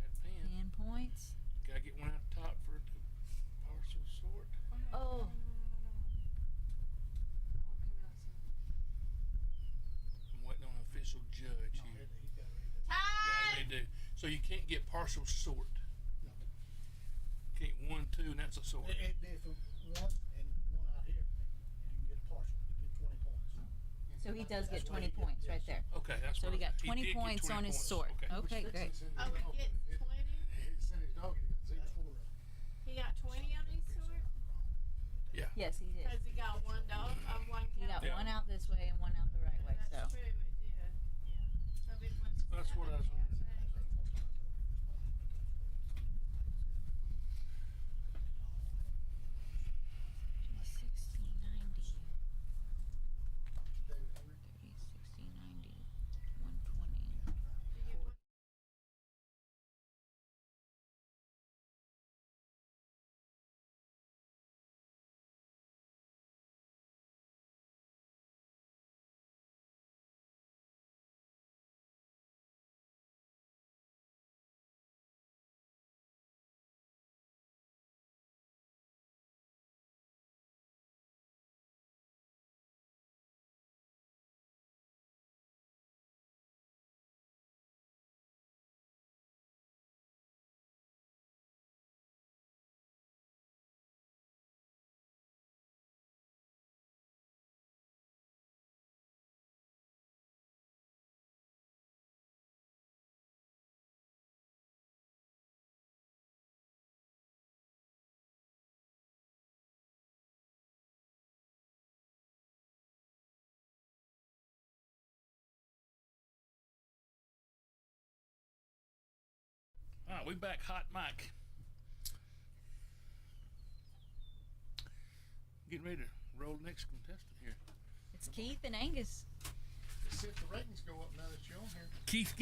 That pin. Pin points. Gotta get one out the top for it to partial sort. Oh. I'm waiting on an official judge no, here. he's got to read that. Yeah, they do. So you can't get partial sort. No. Can't 1, 2, and that's a sort. If one and one out here, you can get a partial, you get 20 points. So he does That's get why 20 he points gets- right there. Okay, that's So what he got did 20 get points 20 on his points. sort. Okay. Okay, great. Oh, he gets 20? It's in his dog, he got 0. That's for real. He got 20 on his sword? Yeah. Yes, he did. Has he got one dog? One He got cow? Yeah. one out this way and one out the right way. That's So true, it did. Yeah. So it was That's what I was 7, wondering. I think. 60, 90, 30, David Henry. 60, 90, 120. Did you get one? All right, we back hot mic. Getting ready to roll the next contestant here. It's Keith and Angus. See if the ratings go up now that you're on here. Keith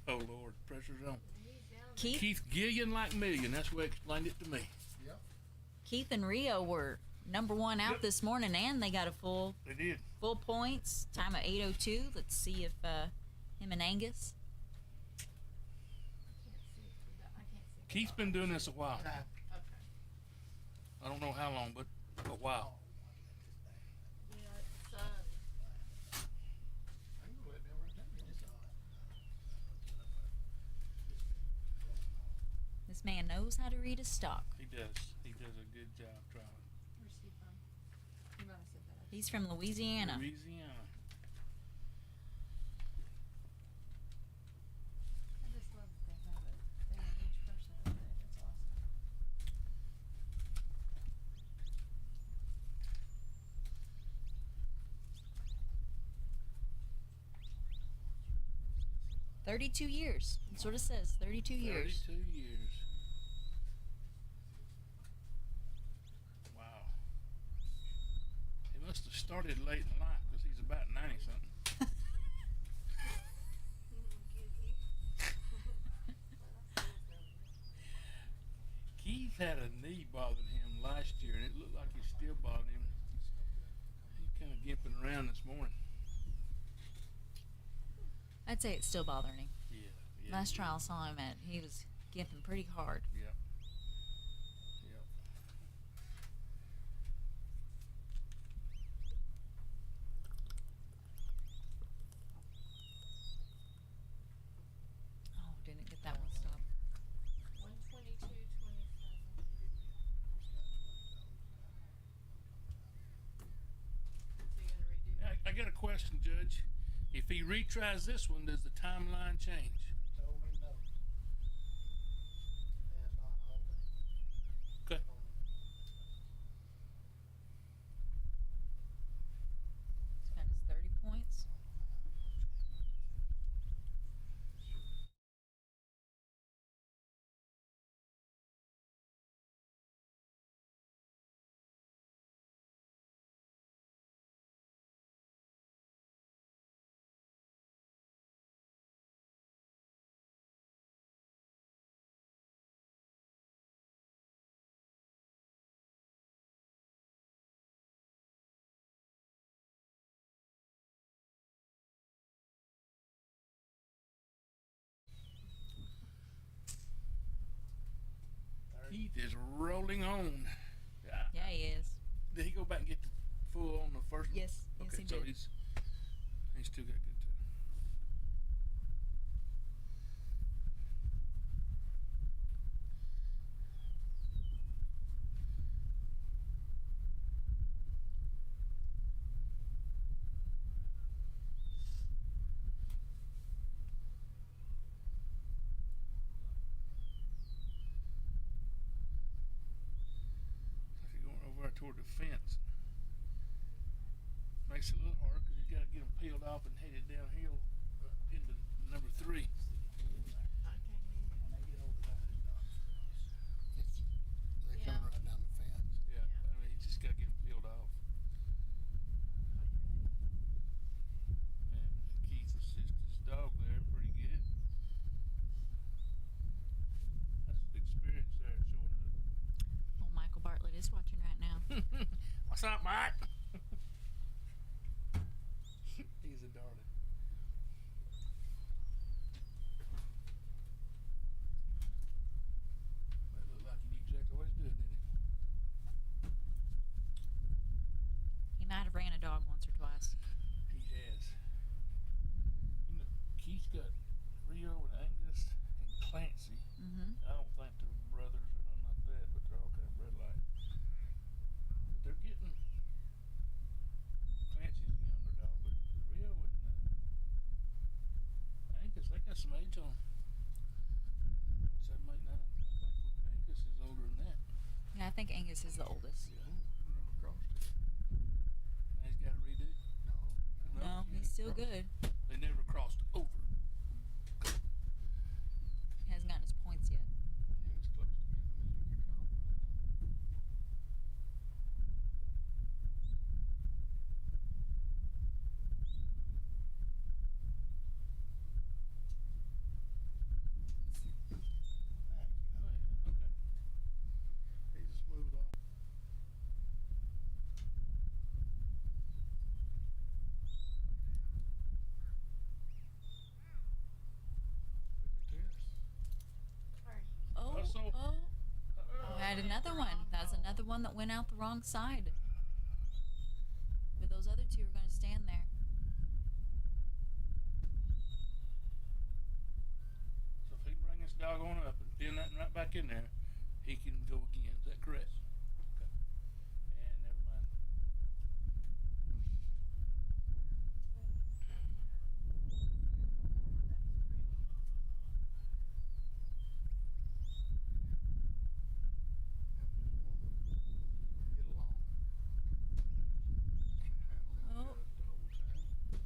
Oh Lord, pressure's on. He's down Keith, Keith Gillian like million. That's the way he explained it to me. Yep. Keith and Rio were number one out Yep. this morning, and they got a full They did. points. Time of 8:02. Let's see if him and Angus. I can't see. Keith's been doing this a while. Okay. I don't know how long, but a while. Yeah, it's, I can go let them right now. It's all right. This man knows how to read his stock. He does. He does a good job trying. Where's he from? You might have said that. He's from Louisiana. Louisiana. I just love that they have it. They have each person in it. It's awesome. "32 years." That's what it says. 32 years. 32 years. Wow. He must have started late in life because he's about 90 something. Keith had a knee bothering him last year, and it looked like it's still bothering him. He kind of gimping around this morning. I'd say it's still bothering him. Yeah. Last trial I saw him at, he was gimping pretty hard. Yep. Yep. Oh, didn't get that one stopped. 122.27. So you're gonna redo. I got a question, Judge. If he retries this one, does the timeline change? Told me no. That's not all day. Okay. He's got his 30 points. Keith is rolling on. Yeah, he is. Did he go back and get the full on the first one? Yes, yes, Okay, he so did. he's still got good too. If you're going over there toward the fence, makes it a little hard because you got to get them peeled off and headed downhill into number 3. I can't hear you. When they get over that, it's done for us. They're Yeah. coming right down the fence. Yeah, Yeah. I mean, you just got to get them peeled off. And Keith assists his dog there pretty good. That's experience there showing Oh, Michael Bartlett is watching right now. up. What's up, Mike? He's a darling. That looked like he knew exactly what he's doing, didn't he? He might have ran a dog once or twice. He has. You know, Keith's got Rio and Angus and Clancy. Mm-hmm. I don't think they're brothers or nothing like that, but they're all kind of bred-like. But they're getting. Clancy's a younger dog, but Rio and Angus, they got some age on 'em. 7, 8, 9. I think Angus is older than that. Yeah, I think Angus is the oldest. Yeah. Never crossed it. Now he's got to redo. No. No, he's still good. They never crossed over. He hasn't gotten his points yet. He was close to getting them as you could call. Oh, yeah. Okay. He's a smooth off. Look at this. Are you? Oh, Russell. oh. Uh, I had another one. That was another one that went out the wrong side. But those other two are going to stand there. So if he bring this dog on up and pin that right back in there, he can go again. Is that correct? Okay. And never mind. Get along. Oh. The whole time.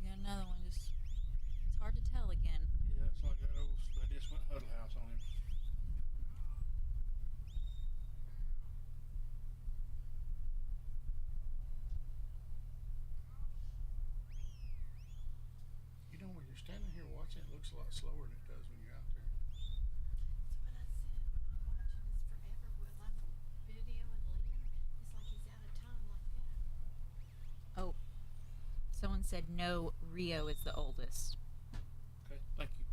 You got another one. Just it's hard to tell again. Yeah, it's like that old. I just went Huddle House on him. You know, when you're standing here watching, it looks a lot slower than it does when you're out there. That's what I said. I'm watching this forever. Will I'm videoing Lynn. It's like he's out of time like that. John said no, Rio is the oldest. Okay, thank you.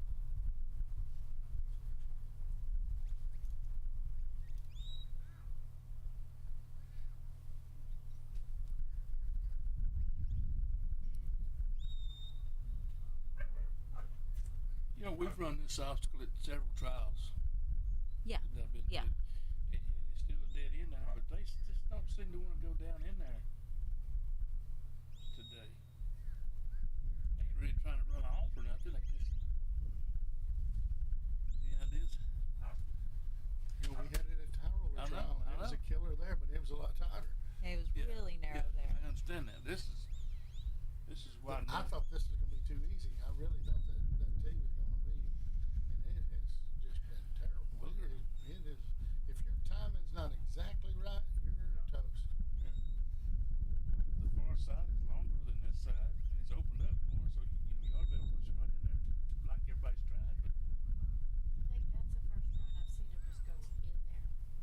You know, we've run this obstacle at several trials Yeah. that I've been Yeah. to. It's still a dead end now, but they just don't seem to want to go down in there today. They ain't really trying to run off or nothing. They just, yeah, it is. You know, we had it at Tyroller I know, trial, and I it was know. a killer there, but it was a lot tighter. It was Yeah, really narrow yeah, there. I understand that. This is wide I enough. thought this was going to be too easy. I really thought that tee was going to be, and it has just been terrible. Well, It is. If your timing's not exactly right, you're toast. Yeah. The far side is longer than this side, and it's opened up more, so you ought to be able to push them right in there like everybody's tried. But I think that's the first run I've seen him just go in there.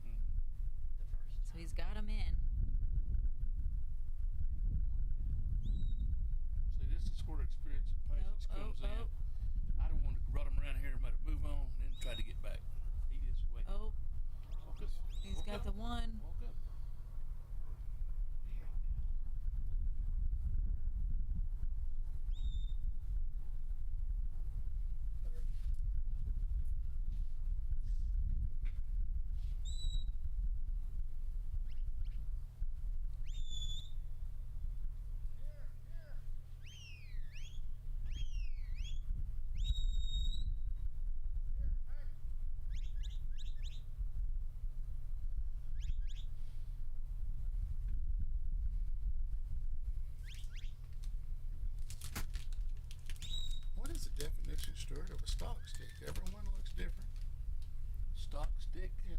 mm, The first So time. he's got him in. see, this is where experience and patience comes in. oh. I don't want to run them around here and let it move on and then try to get back. He just waited. Oh, Walk up. he's Walk got up. the one. Walk up. What is the definition, Stuart, of a stock stick? Everyone looks different. Stock stick. Yeah.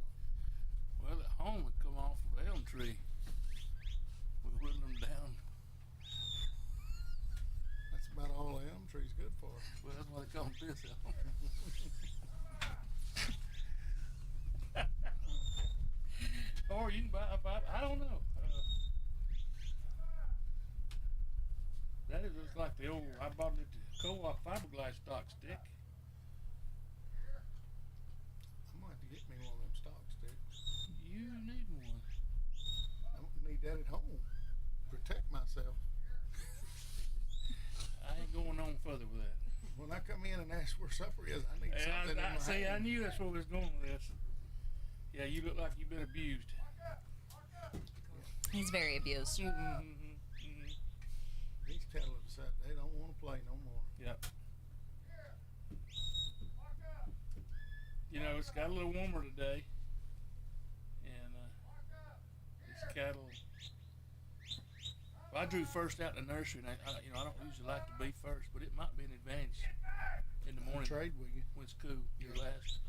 Well, at home we come off of elm tree. We whittle them down. That's about all the elm tree's good for. Well, that's why they call them this elm. Or you can buy. I don't know. That is just like the old. I bought it at the co-op fiberglass stock stick. I'm going to have to get me one of them stock sticks. You need one. I don't need that at home. Protect myself. I ain't going on further with that. When I come in and ask where supper is, I need Yeah, something in my see, I hand. knew that's where we was going with this. Yeah, you look like you've been abused. He's very abused. Mm-hmm. These cattle have decided they don't want to play no more. Yep. You know, it's got a little warmer today, and these cattle. Well, I drew first out in the nursery, and I don't usually like to be first, but it might be an advantage in the I'll morning trade with you. when it's cool. You're last.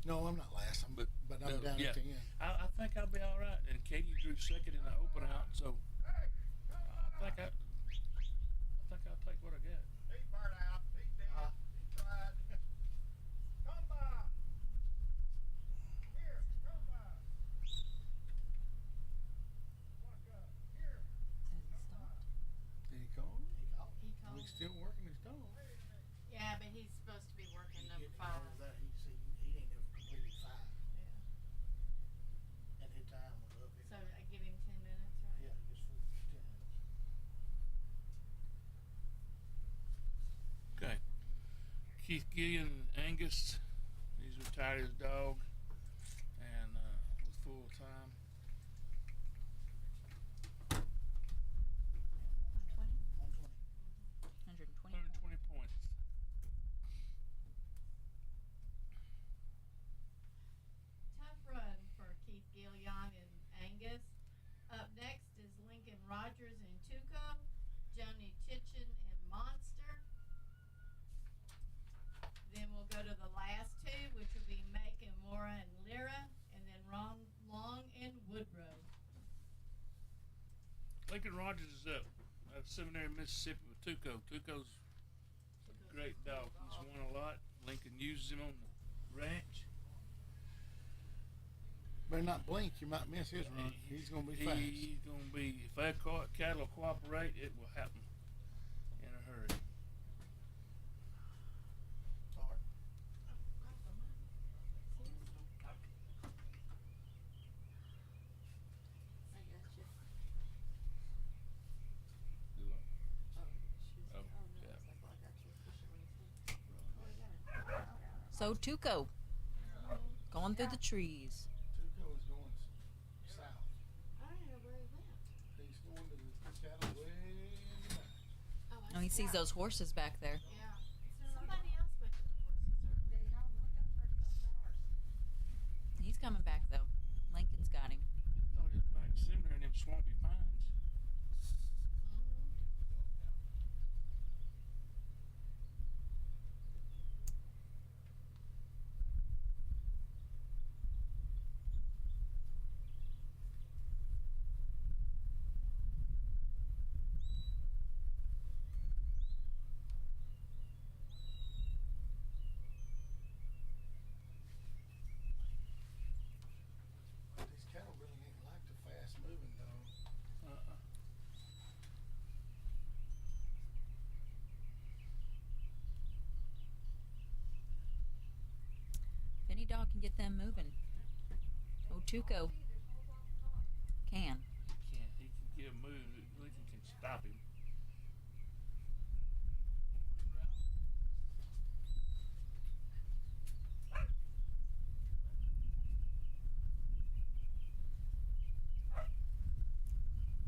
No, I'm not last. But I'm No, down yeah. at the end. I think I'll be all right. And Katie drew second in the open out, so I think I'll take what I got. He's burnt out. He's dead. He tried. Come by. Here, come by. Walk up. Here. Has he stopped? Did he call? He called. He called. He's still working his dog. Yeah, but he's supposed to be working number 5. He ain't never completed 5. Yeah. And his time was up. So I give him 10 minutes, right? Yeah, just for 10 minutes. Okay. Keith Gillian and Angus. He's retired his dog and was full time. 120? 120. 120 120 points. points. Tough run for Keith Gillian and Angus. Up next is Lincoln Rogers and Tuco, Joni Titchen and Monster. Then we'll go to the last two, which will be Make and Mora and Lyra, and then Ron Long and Woodrow. Lincoln Rogers is up at Seminary, Mississippi with Tuco. Tuco's a great dog. He's won a lot. Lincoln uses him on the ranch. Better not blink. You might miss his run. He's going to be fast. He's going to be, if that cattle cooperate, it will happen. So Tuco, going through the trees. Tuco is going south. I don't know where he went. He's going to the cattle way in the back. Oh, he sees those horses back there. Yeah. Somebody else went to the horses earlier. They haven't looked up for ours. He's coming back though. Lincoln's got him. I thought he was back similar in them swampy pines. But these cattle really ain't like the fast moving dog. Uh-uh. If any dog can get them moving. Oh, Tuco can. He can get a move. Lincoln can stop him.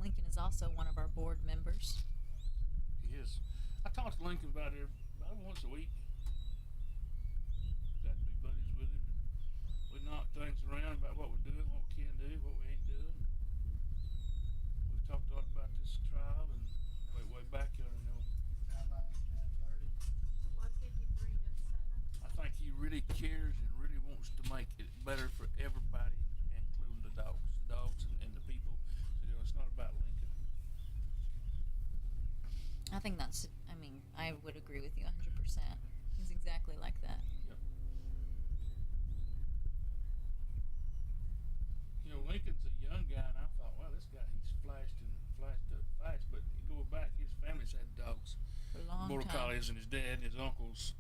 Lincoln is also one of our board members. He is. I talk to Lincoln about once a week. Got to be buddies with him. We knock things around about what we're doing, what we can do, what we ain't doing. We've talked a lot about this trial and way back there, you know. Timeline 9:30. 153 and 7. I think he really cares and really wants to make it better for everybody, including the dogs and the people. You know, it's not about Lincoln. I think I would agree with you 100%. He's exactly like that. You know, Lincoln's a young guy, and I thought, wow, this guy, he's flashed up fast. But going back, his family's had dogs, For a long border time. collies, and his dad and his uncles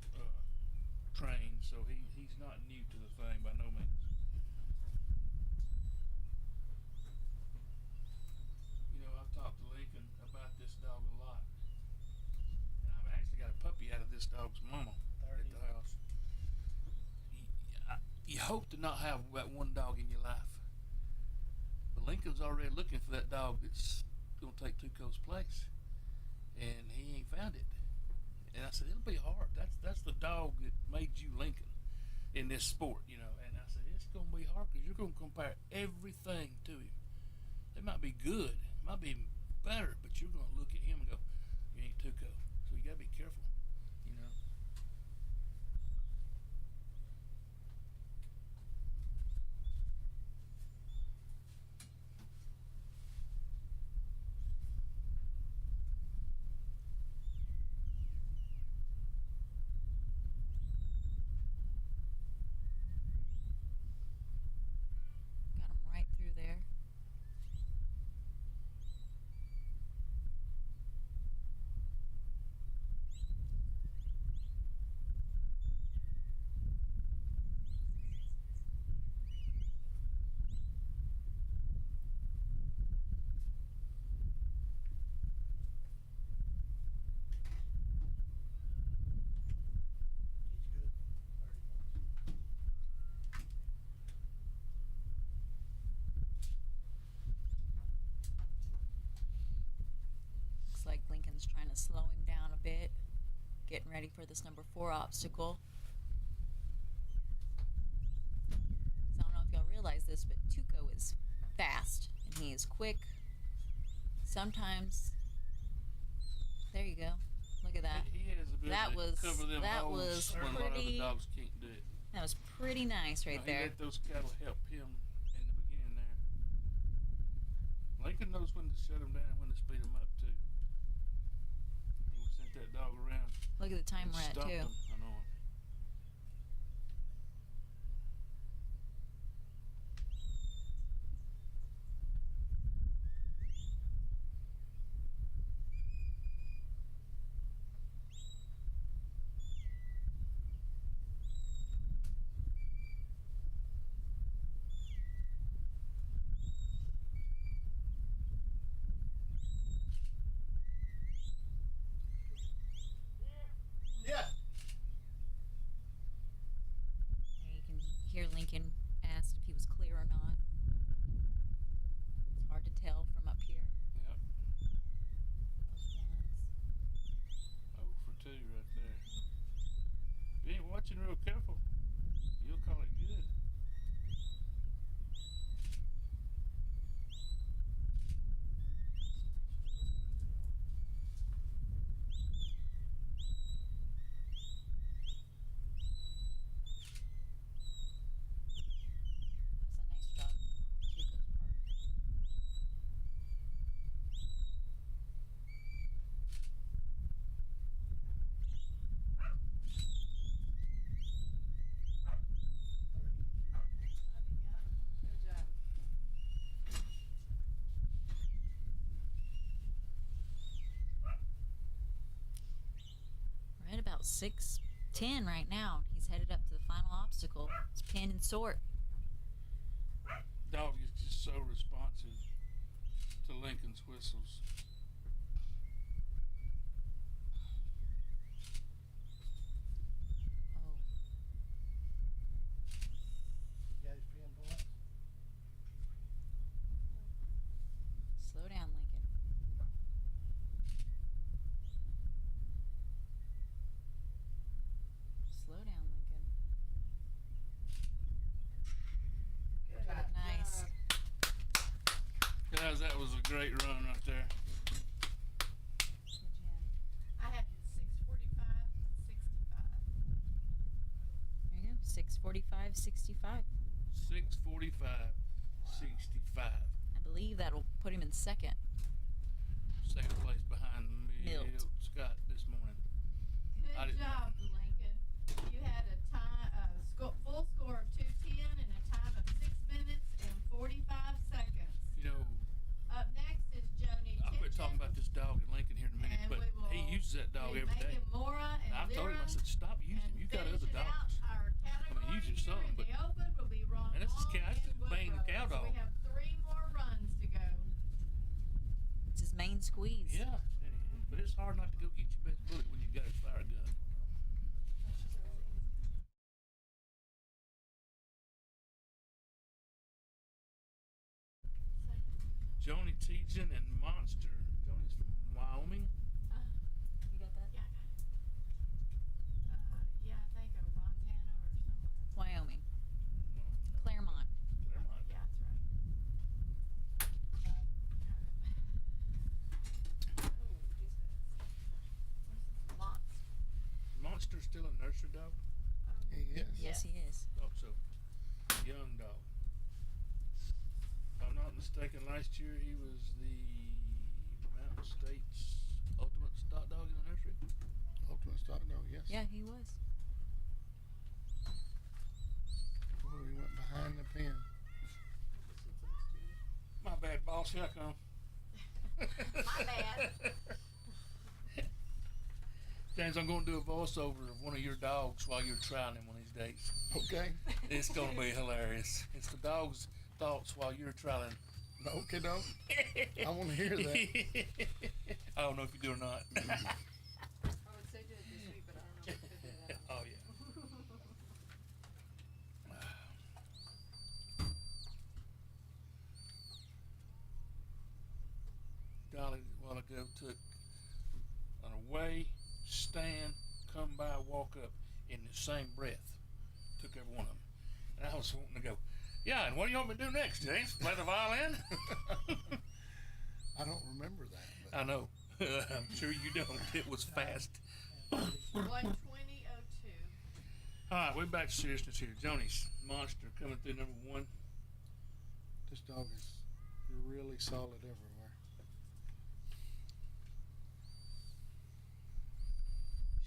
trained, so he's not new to the thing by no means. You know, I've talked to Lincoln about this dog a lot, and I've actually got a puppy out of this dog's mama at the house. You hope to not have that one dog in your life. But Lincoln's already looking for that dog that's going to take Tuco's place, and he ain't found it. And I said, it'll be hard. That's the dog that made you Lincoln in this sport, you know. And I said, it's going to be hard because you're going to compare everything to him. It might be good, it might be better, but you're going to look at him and go, you ain't Tuco. So you got to be careful, you know. Got him right through there. He's good. 30 points. Looks like Lincoln's trying to slow him down a bit. Getting ready for this number 4 obstacle. 'Cause I don't know if y'all realize this, but Tuco is fast and he is quick. Sometimes, there you go. Look at that. He has the ability That to was- cover them that holes was when a lot of other pretty- dogs can't do it. That was pretty nice right He there. let those cattle help him in the beginning there. Lincoln knows when to shut him down and when to speed him up too. He sent that dog around Look at the time and we're at stopped too. him. I know it. Yeah. 6:10 right now. He's headed up to the final obstacle. It's pin and sort. Dog is just so responsive to Lincoln's whistles. Oh, You got his pinpoint? slow down, Lincoln. Slow down, Lincoln. Good Nice. job. Guys, that was a great run right there. Good job. I had 6:45, 65. There you go. 6:45, 65. 6:45, 65. I believe that'll put him in second. Second place behind Milt. Scott this morning. I Good didn't- job, Lincoln. You had a full score of 2:10 and a time of 6 minutes and 45 seconds. You know, Up next is Joni I'll quit talking Kitchen, about this dog in Lincoln here in a minute, and but we will he uses that dog be every day. making Mora and I told him, I Lyra, said, stop using him. and You got other finishing out dogs. our category use your here son, in but- the open will be Ron And this is Long cow- this is and Maine Woodrow. cow So dog. we have 3 more runs to go. It's his main squeeze. Yeah, but it's hard not to go get your best bullet when you got a fire gun. Joni Tejan and Monster. Joni's from Wyoming. You got that? Yeah, yeah, I think of Montana or somewhere. Wyoming. Claremont. Claremont. Yeah, that's right. Monster's still a nursery dog? He is. Yes, he is. Thought so. Young dog. If I'm not mistaken, last year he was the Mountain States ultimate stock dog in the nursery. Ultimate stock dog, yes. Yeah, he was. Oh, he went behind the pin. My bad, boss. Here I come. My bad. James, I'm going to do a voiceover of one of your dogs while you're trying him one of these days. Okay. It's going to be hilarious. It's the dog's thoughts while you're trialing. Okay, dog. I want to hear that. I don't know if you do or not. I would say do it this week, but I don't know if we could do that. Oh, yeah. Dolly, a while ago, took an away, stand, come by, walk up in the same breath. Took every one of them. And I was wanting to go, yeah, and what do you want me to do next, James? Play the violin? I don't remember that. But I know. I'm sure you don't. It was fast. 120.02. All right, we're back to seriousness here. Joni's Monster coming through number 1. this dog is really solid everywhere.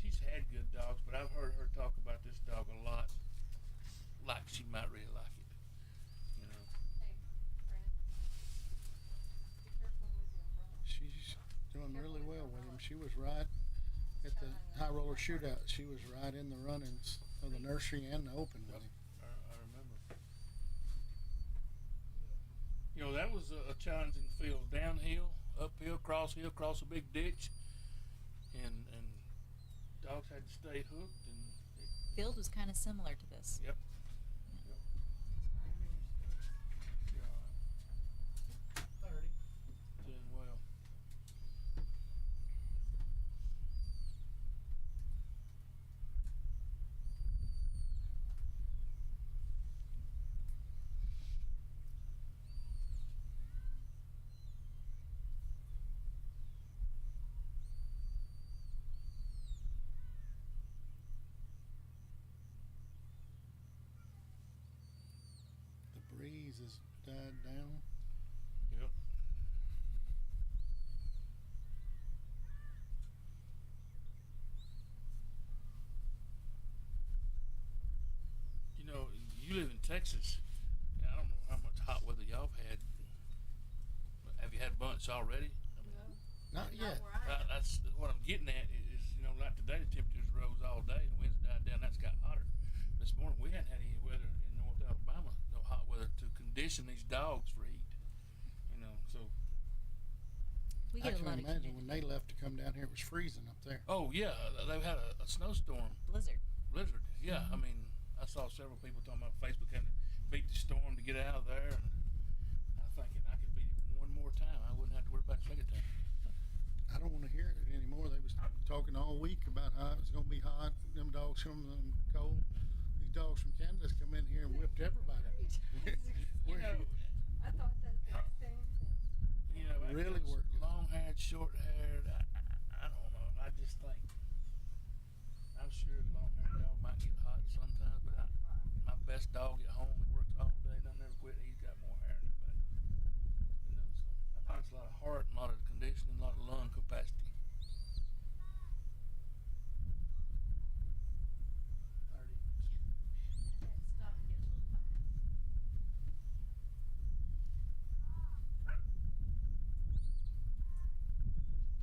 She's had good dogs, but I've heard her talk about this dog a lot. Like she might really like it. You know. Hey, Brad. Be careful with your umbrella. She's doing really well with him. She was right at the high roller shootout. She was right in the runnings of the nursery and the open with him. I remember. You know, that was a challenging field. Downhill, uphill, cross a big ditch. And dogs had to stay hooked. And Field was kind of similar to this. yep. Yeah, 30. doing well. The breeze has died down. Yep. You know, you live in Texas. And I don't know how much hot weather y'all have had. Have you had bunch already? I mean, Not yet. Not where I am. that's what I'm getting at is, you know, like today the temperatures rose all day and the winds died down. That's got hotter. This morning we hadn't had any weather in North Alabama, no hot weather to condition these dogs for heat. You know, so We I get a can lot of imagine when humidity. they left to come down here, it was freezing up there. oh yeah, they had a snowstorm Blizzard. blizzard. Yeah, I mean I saw several people talking about Facebook having to beat the storm to get out of there, and I'm thinking I could beat it one more time. I wouldn't have to worry about the second time. I don't want to hear it anymore. They was talking all week about how it was going to be hot. Them dogs from them cold. These dogs from Canada's come in here and whipped everybody. You know, I thought that same thing. you know, Really worked it. long-haired, short-haired. I don't know. I just think I'm sure a long-haired dog might get hot sometimes, but my best dog at home that works all day and I never quit. He's got more hair than anybody. You know, so I think it's a lot of heart, and a lot of conditioning, a lot of lung capacity. I had to stop and get a little pie.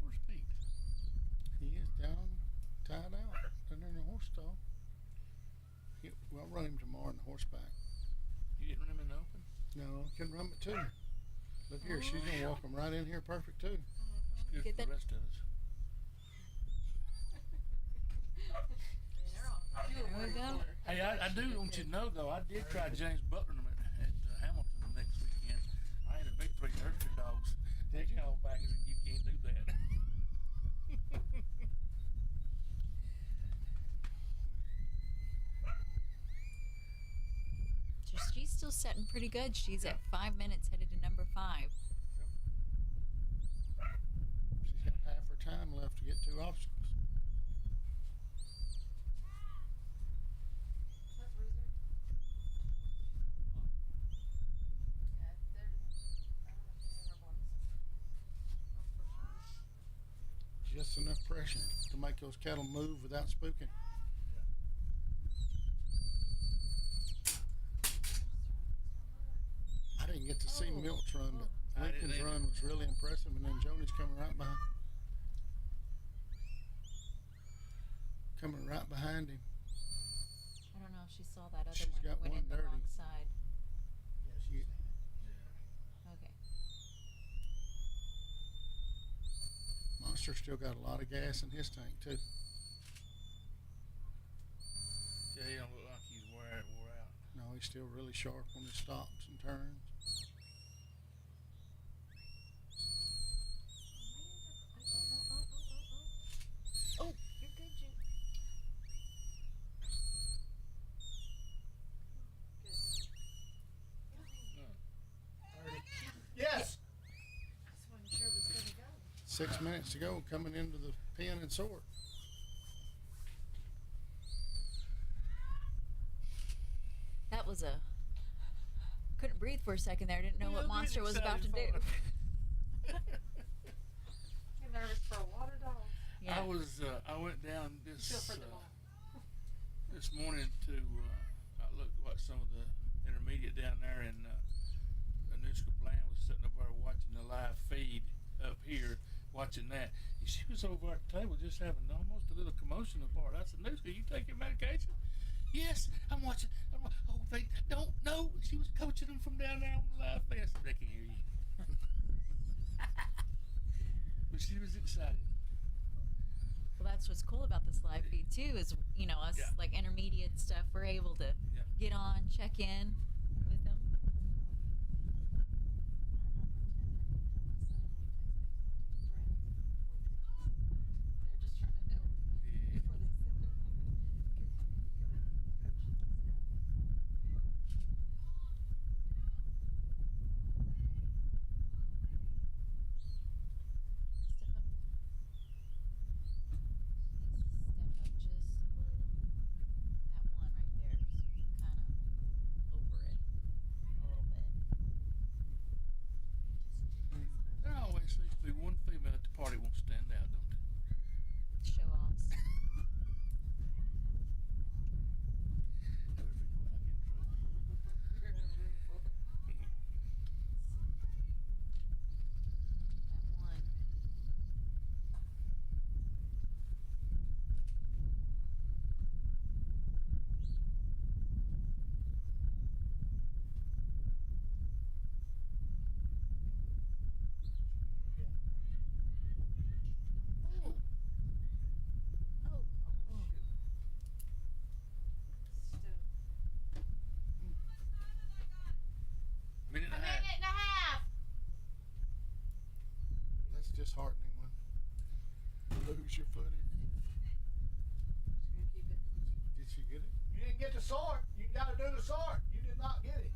Where's Pete? He is down, tied out, down there in the horse stall. We'll run him tomorrow in the horseback. You didn't run him in the open? No, I can run it too. Look here, she's gonna walk him right in here perfect too. Good Get for the that- rest of us. There we go. Hey, I do want you to know though, I did try James Butler at Hamilton next weekend. I had a victory hurt your dogs. They called back and said, you can't do that. So she's still setting pretty good. She's at 5 minutes, headed to number 5. She's got half her time left to get 2 obstacles. Is that Bruiser? Yeah, they're. I don't know if he's in her bonus. Just enough pressure to make those cattle move without spooking. I didn't get to see Oh. Milt's run, but I didn't Lincoln's either. run was really impressive, and then Joni's coming right behind. Coming right behind him. I don't know if she saw that other She's one got that went one in the dirty. wrong side. You- Okay. Monster still got a lot of gas in his tank too. Yeah, he don't look like he's wore out. No, he's still really sharp on his stops and turns. Oh, you're good, Ju. Yes. Just wasn't sure it was gonna go. 6 minutes to go, coming into the pen and sort. That was a. Couldn't breathe for a second there. Didn't know Yeah, what I'm Monster getting was about to do. excited Get nervous for a water dog. Yeah. I went down Feel this for them all. this morning to I looked at what some of the intermediate down there, and Anushka Bland was sitting over there watching the live feed up here, watching that. And she was over at the table just having almost a little commotion apart. I said, Anushka, you take your medication? Yes, I'm watching. Oh, they don't know. She was coaching them from down there on the live feed. I said, they can hear you. But she was excited. Well, that's what's cool about this live feed too. Is us Yeah. like intermediate stuff. We're able to Yeah. get on, check in with them. They're just trying to know Yeah. before they send them. Give a coaching lesson out there. Step up. Step up just a little. That one right there is kind of over it. disheartening when you lose your footage. She's gonna keep it. Did she get it? You didn't get the sort. You got to do the sort. You did not get it.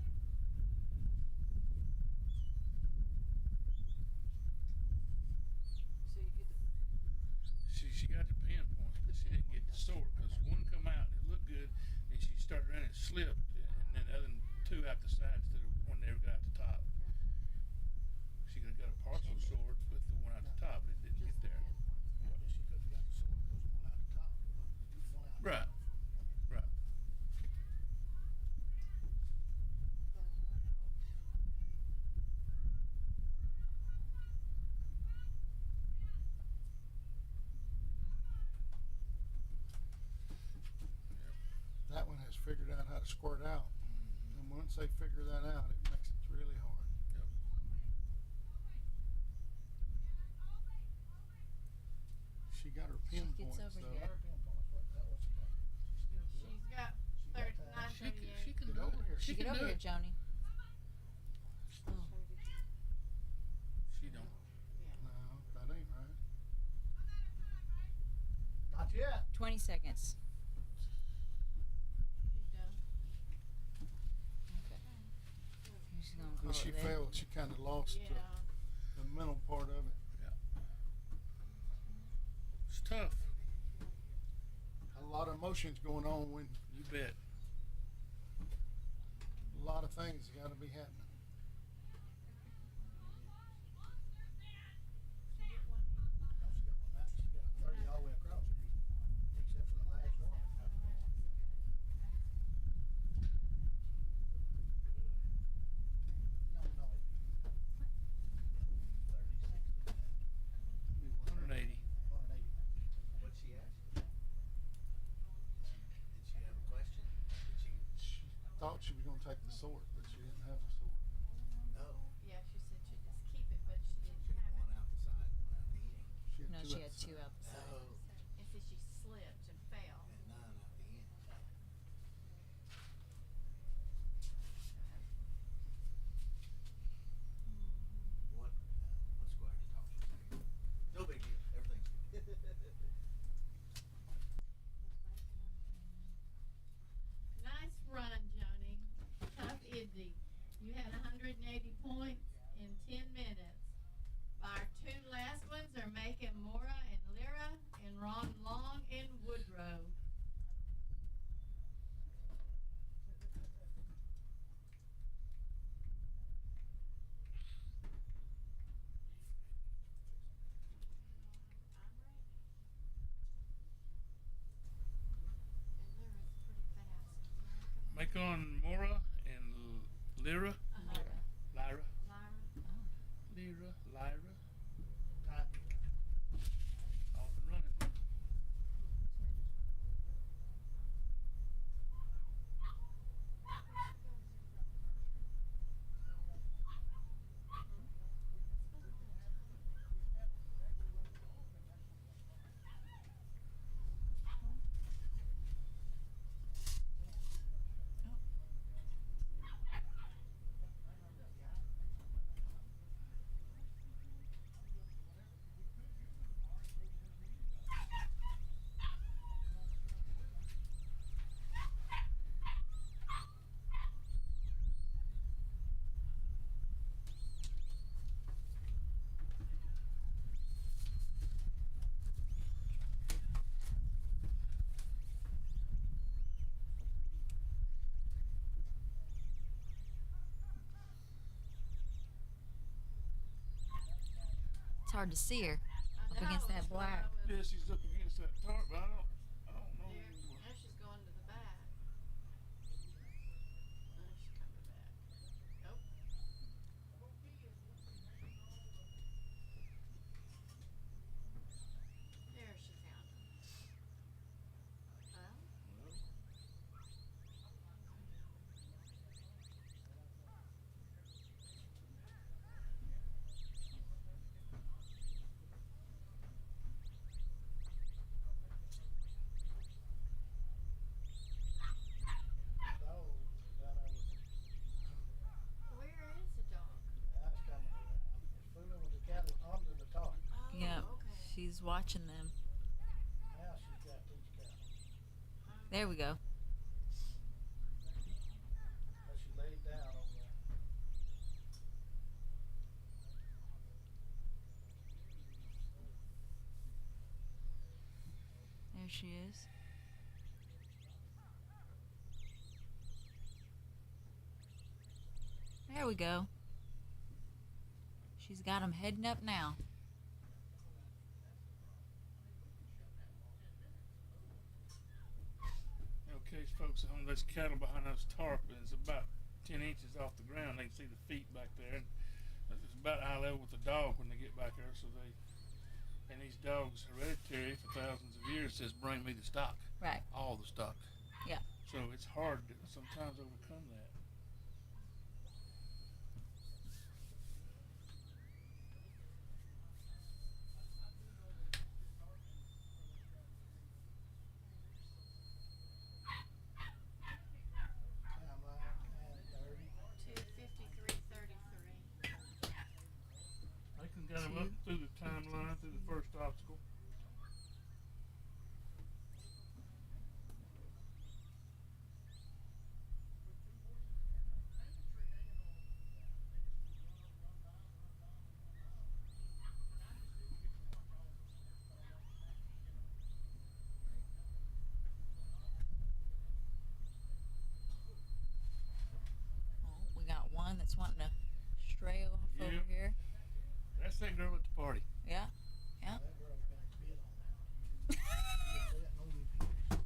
So you get the. She got the pinpoints, but she didn't get the sort because one come out and it looked good, and she started running and slipped, and then the other two out the sides to the one that got the top. She could have got a partial sort with the one out the top, but it didn't get there. She could have got the sort because one out the top. One out the Right. top. Right. That one has figured out how to squirt out. And once they figure that out, it makes it really hard. Yep. She got her She gets pinpoints over though. here. Her pinpoints, that was she's still good. She's got She got 39, time. She can 38. she can Get do over it. here. She Get can over do here, it. Joni. Oh. She don't. Yeah. No, that ain't right. Not yet. 20 seconds. She's done. Okay. She's gonna call When she it there. failed, she kind of lost Yeah. the mental part of it. It's tough. A lot of emotions going on when You bet. a lot of things got to be happening. She get one. No, she got one now. She got 30 all the way across, except for the last one. No, it'd be 30, 60, 180. 180. What'd she ask? Did she have a question? Did she? She thought she was going to take the sword, but she didn't have the sword. No. Yeah, she said she'd just keep it, but she didn't She had have one it. out the side, one out the end. No, she had two out the side. Oh. And so she slipped and fell. And none out the end. What square you talking about? No big deal. Everything's good. Nice run, Joni. Tough Indy. You had 180 points in 10 minutes. Our two last ones are making Mora and Lyra and Ron Long and Woodrow. I'm ready. And Lyra's pretty fast. Make on Mora and Lyra. Uh-huh. Lyra. Lyra. Lyra. Lyra. Time. Off and running. It's hard to see her I up against know, that it's what black. I was- Yeah, she's up against that tarp, but I don't know. There. Now she's going to the back. Now she's coming back. Nope. There she found him. Well, She's watching them. Now she's got these cows. There we go. But she laid down over there. There she is. There we go. She's got them heading up now. Okay, folks at home, there's cattle behind those tarpaulins about 10 inches off the ground. They can see the feet back there. And it's about eye level with the dog when they get back there. So and these dogs, hereditary for thousands of years, says bring me the stock. Right. All the stock. Yeah. So it's hard to sometimes overcome that. Timeline and dirty. 2:53:33. They can get them up through the timeline, through the first obstacle. Oh, we got one that's wanting to stray off over Yep. here. That's that girl at the party. Yeah. Yeah. That girl's been bit on that. She was betting on me peers.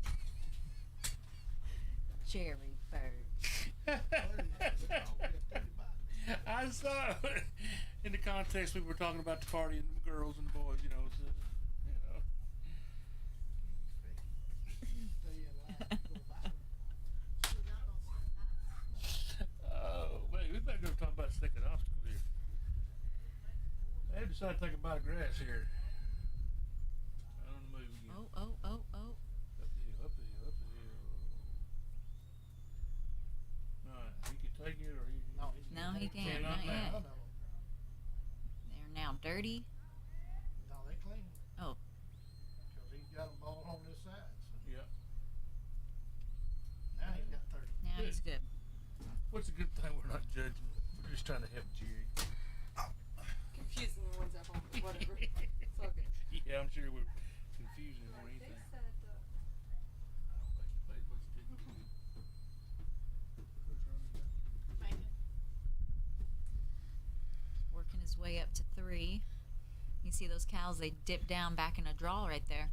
Cherry bird. I saw it. In the context we were talking about the party and the girls and the boys, you know. So, Stay in line to go by. She's not gonna say that. Oh, wait, we better go talk about the second obstacle here. They decided to take a bite of grass here. On the move again. Oh, oh, oh, oh. Up the hill, up the hill, up the hill. Alright, he can take it or he can. No, he can't. Cannot Not now. yet. None of them. They're now dirty. No, they clean. Oh. Because he's got them all on this side. So Yeah. now he's got 30. Now he's good. What's a good thing we're not judging? We're just trying to help Jerry. Confusing the ones at home, but whatever. It's all good. Yeah, I'm sure we're confusing him more than They anything. said, I don't think he played much attention. Who's running that? Make it. Working his way up to 3. You see those cows, they dip down back in a draw right there.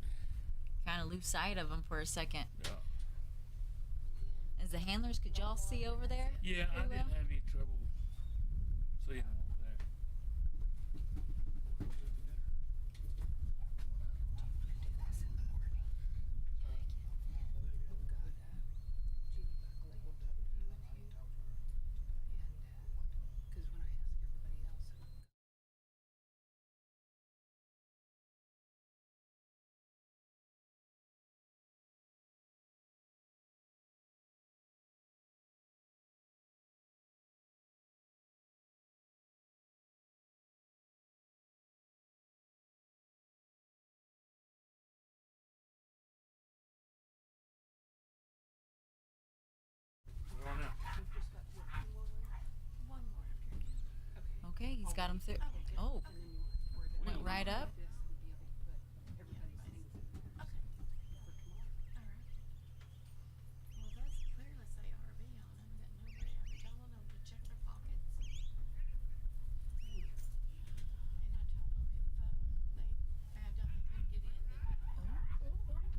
Kind of lose sight of them for a second. Yeah. As the handlers, could y'all see over there? Yeah, I pretty didn't well? have any trouble seeing him over there. We're on now. one more. Okay, he's got him through. Oh, went right up. Well, those clearly say RV on them, that nobody ever telling them to check their pockets. And I told them if they bagged up and couldn't get in, then, the RV was locked.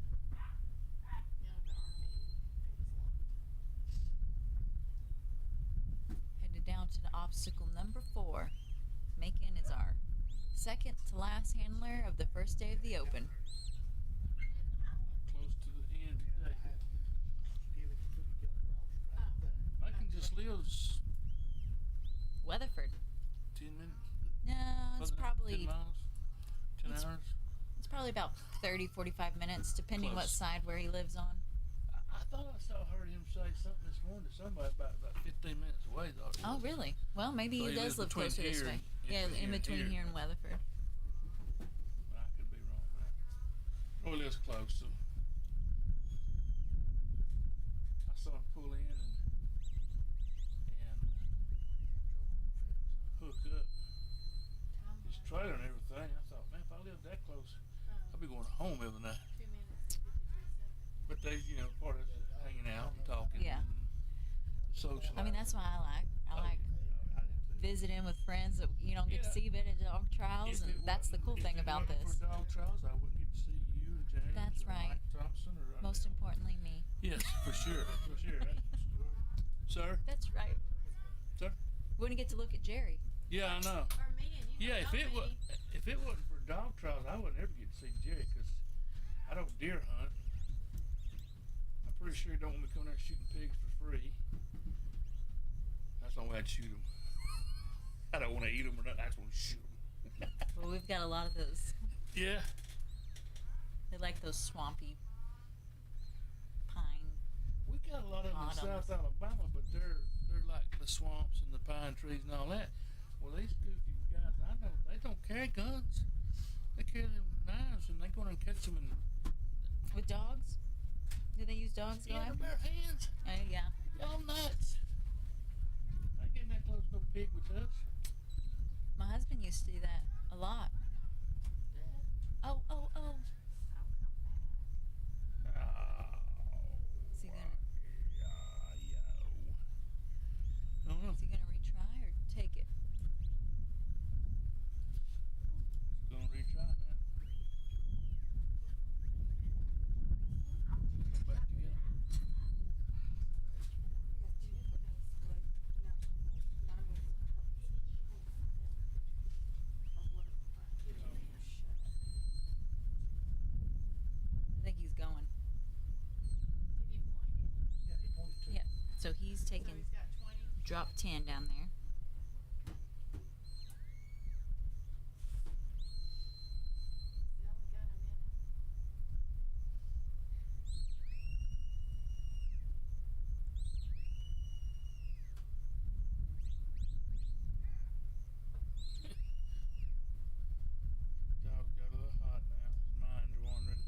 Headed down to the obstacle number 4. Macon is our second to last handler of the first day of the Open. Close to the end today. Give it to you, get across right there. Macon just lives Weatherford. 10 minutes. No, it's Further than 10 probably miles. 10 It's- hours. it's probably about 30, 45 minutes, depending what Close. side where he lives on. I thought I heard him say something this morning to somebody about 15 minutes away. Though. Oh, really? Well, maybe So he he does lives live between closer this here way. and- Yeah, in between here and Weatherford. I could be wrong. Oh, he lives close, so I saw him pull in and hook up his trailer and everything. I thought, man, if I lived that close, I'd be going home every night. 2 minutes and 53 seconds. But they, part of it is hanging out and talking. Yeah. And socializing. I mean, that's why I like I did too. visiting with friends that you don't get to Yeah. see at dog trials, If and it that's the wasn't- cool thing if it about wasn't this. For dog trials, I wouldn't get to see you and James. That's or right. Mike Thompson or Most importantly, me. Yes, for sure, for sure. Sir, That's right. sir. Wouldn't get to look at Jerry. Yeah, I know. Or me and you. Yeah, don't know me. if it wasn't for dog trials, I wouldn't ever get to see Jerry because I don't deer hunt. I'm pretty sure he don't want me coming there shooting pigs for free. That's the only way I'd shoot them. I don't want to eat them or nothing. I just want to shoot them. Well, we've got a lot of those. Yeah. They like those swampy pine. We got a lot of them in Bottoms. South Alabama, but they're like the swamps and the pine trees and all that. Well, these goofy guys I know, they don't carry guns. They carry them knives and they go in and catch them in With dogs? Do they use dogs? yeah, their bare hands. Yeah. Y'all nuts. I ain't getting that close to no pig with us. My husband used to do that a lot. Oh. Oh, Is he gonna I don't know. is he gonna retry or take it? Gonna retry now. Come back together. I think he's going. Did he point it? Yeah, he pointed to it. Yeah. So he's So taking he's got 20. drop 10 down there. He's only got a minute. Dog got a little hot now. His mind's wandering.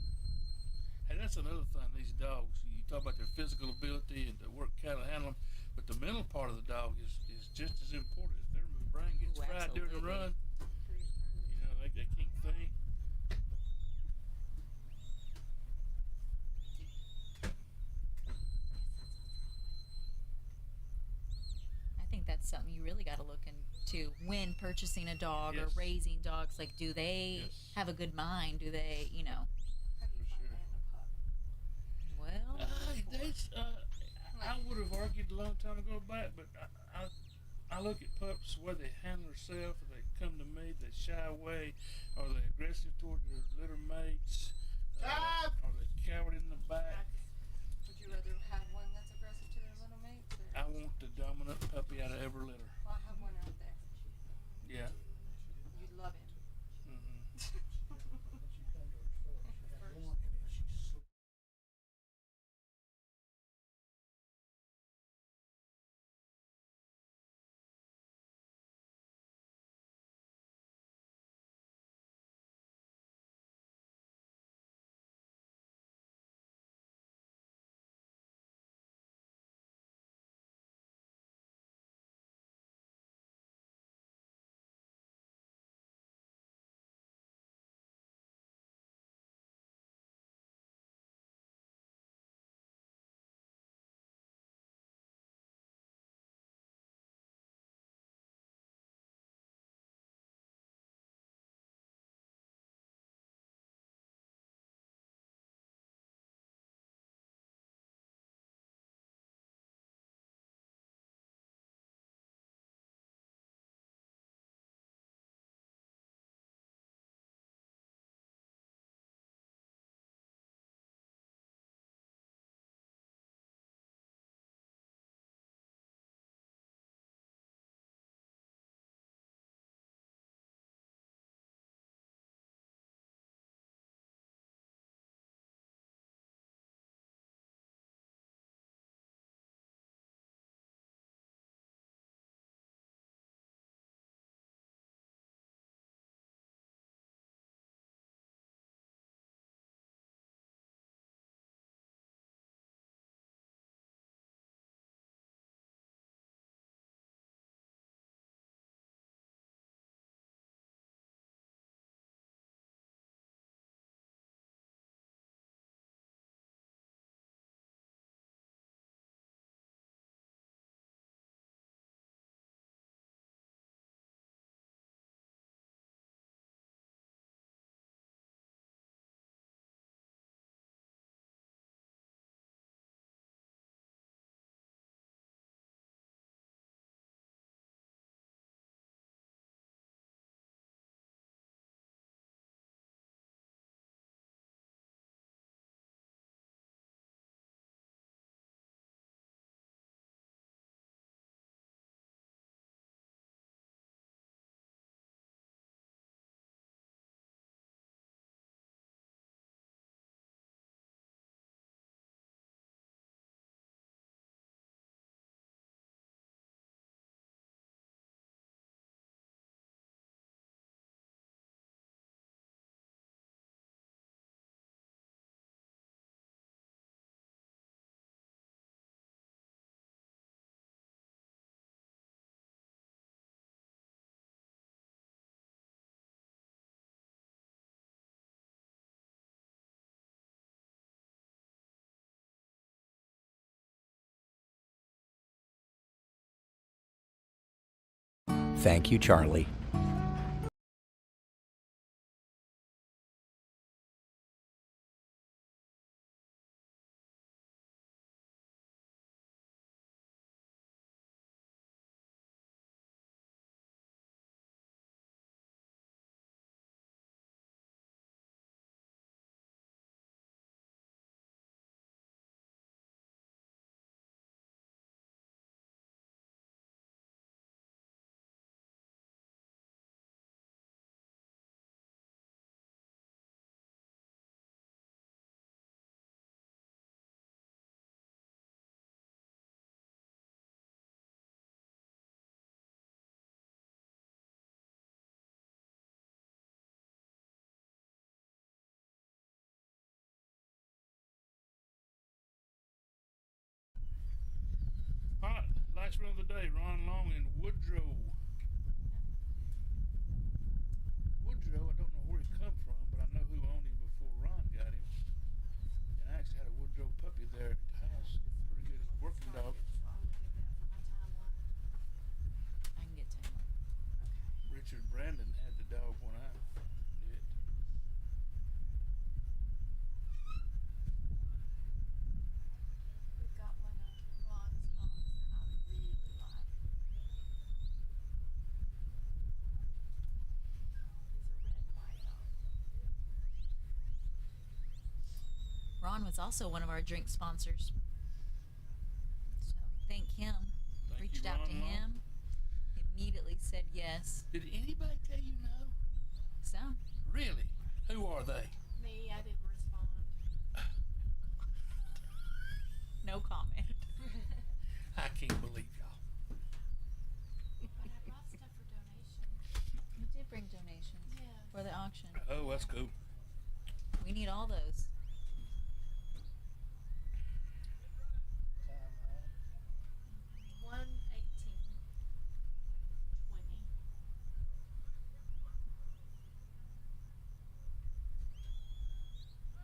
Hey, that's another thing. These dogs, you talk about their physical ability and to work cattle, handle them, but the mental part of the dog is just as important. If their brain gets Ooh, fried during the absolutely. run, they can't think. I think that's something you really got to look into when purchasing a dog or Yes. raising dogs. Like, do they Yes. have a good mind? Do they, How do you For find sure. that in a pup? well, I would have argued a long time ago back, but I look at pups where they handle themselves, or they come to me, they shy away, or they aggressive toward their litter mates, or they coward in the back. Would you rather have one that's aggressive to their little mates? Or? I want the dominant puppy out of every litter. Well, I have one out there. Yeah. You'd love him. Thank you, Charlie. Alright, last run of the day, Ron Long and Woodrow. Woodrow, I don't know where he come from, but I know who owned him before Ron got him. And I actually had a Woodrow puppy there at the house. Pretty good working dog. So I'll look at that for my timeline. I can get to him. Okay. Richard Brandon had the dog when I did. We've got one of Ron's dogs that I really like. He's a red and white dog. Ron was also one of our drink sponsors. So thank him. Thank Reached you, out Ron to Long. him. He immediately said yes. Did anybody tell you no? So Really? Who are they? Me, I didn't respond. no comment. I can't believe y'all. But I brought stuff for donation. You did bring donations Yeah. for the auction. Oh, that's cool. We need all those. Timeline. 1:18. 20.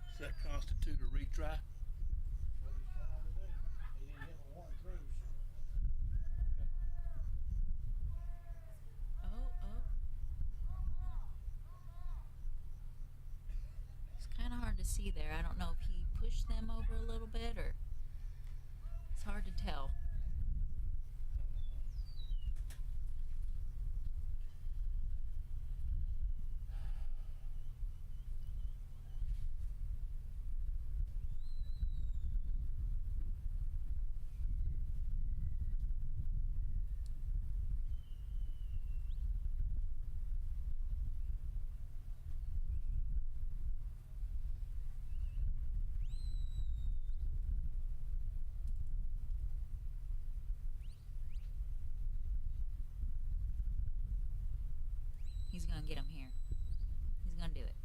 Does that constitute a retry? What he's trying to do. He didn't hit one through, so. Oh. It's kind of hard to see there. I don't know if he pushed them over a little bit or it's hard to tell. He's gonna get him here. He's gonna do it.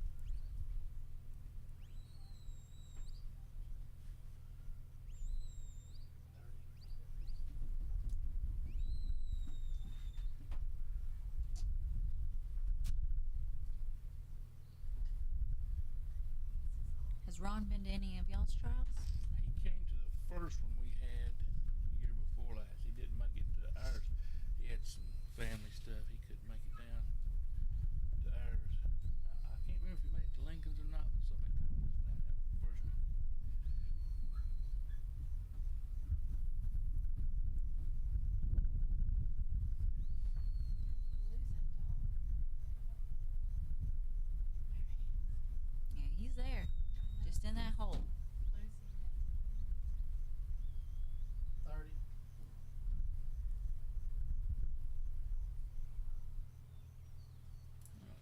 Has Ron been to any of y'all's trials? He came to the first one we had the year before last. He didn't make it to ours. He had some family stuff. He couldn't make it down to ours. I can't remember if he made it to Lincoln's or not, but something down that first week. Yeah, he's there. Just in that hole. 30.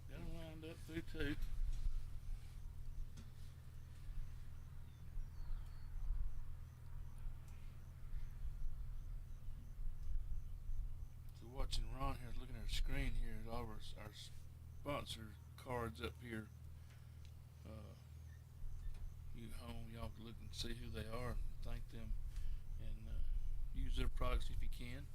Got him lined up through two. So watching Ron here, looking at our screen here, all of our sponsor cards up here. You home, y'all can look and see who they are and thank them and use their products if you can.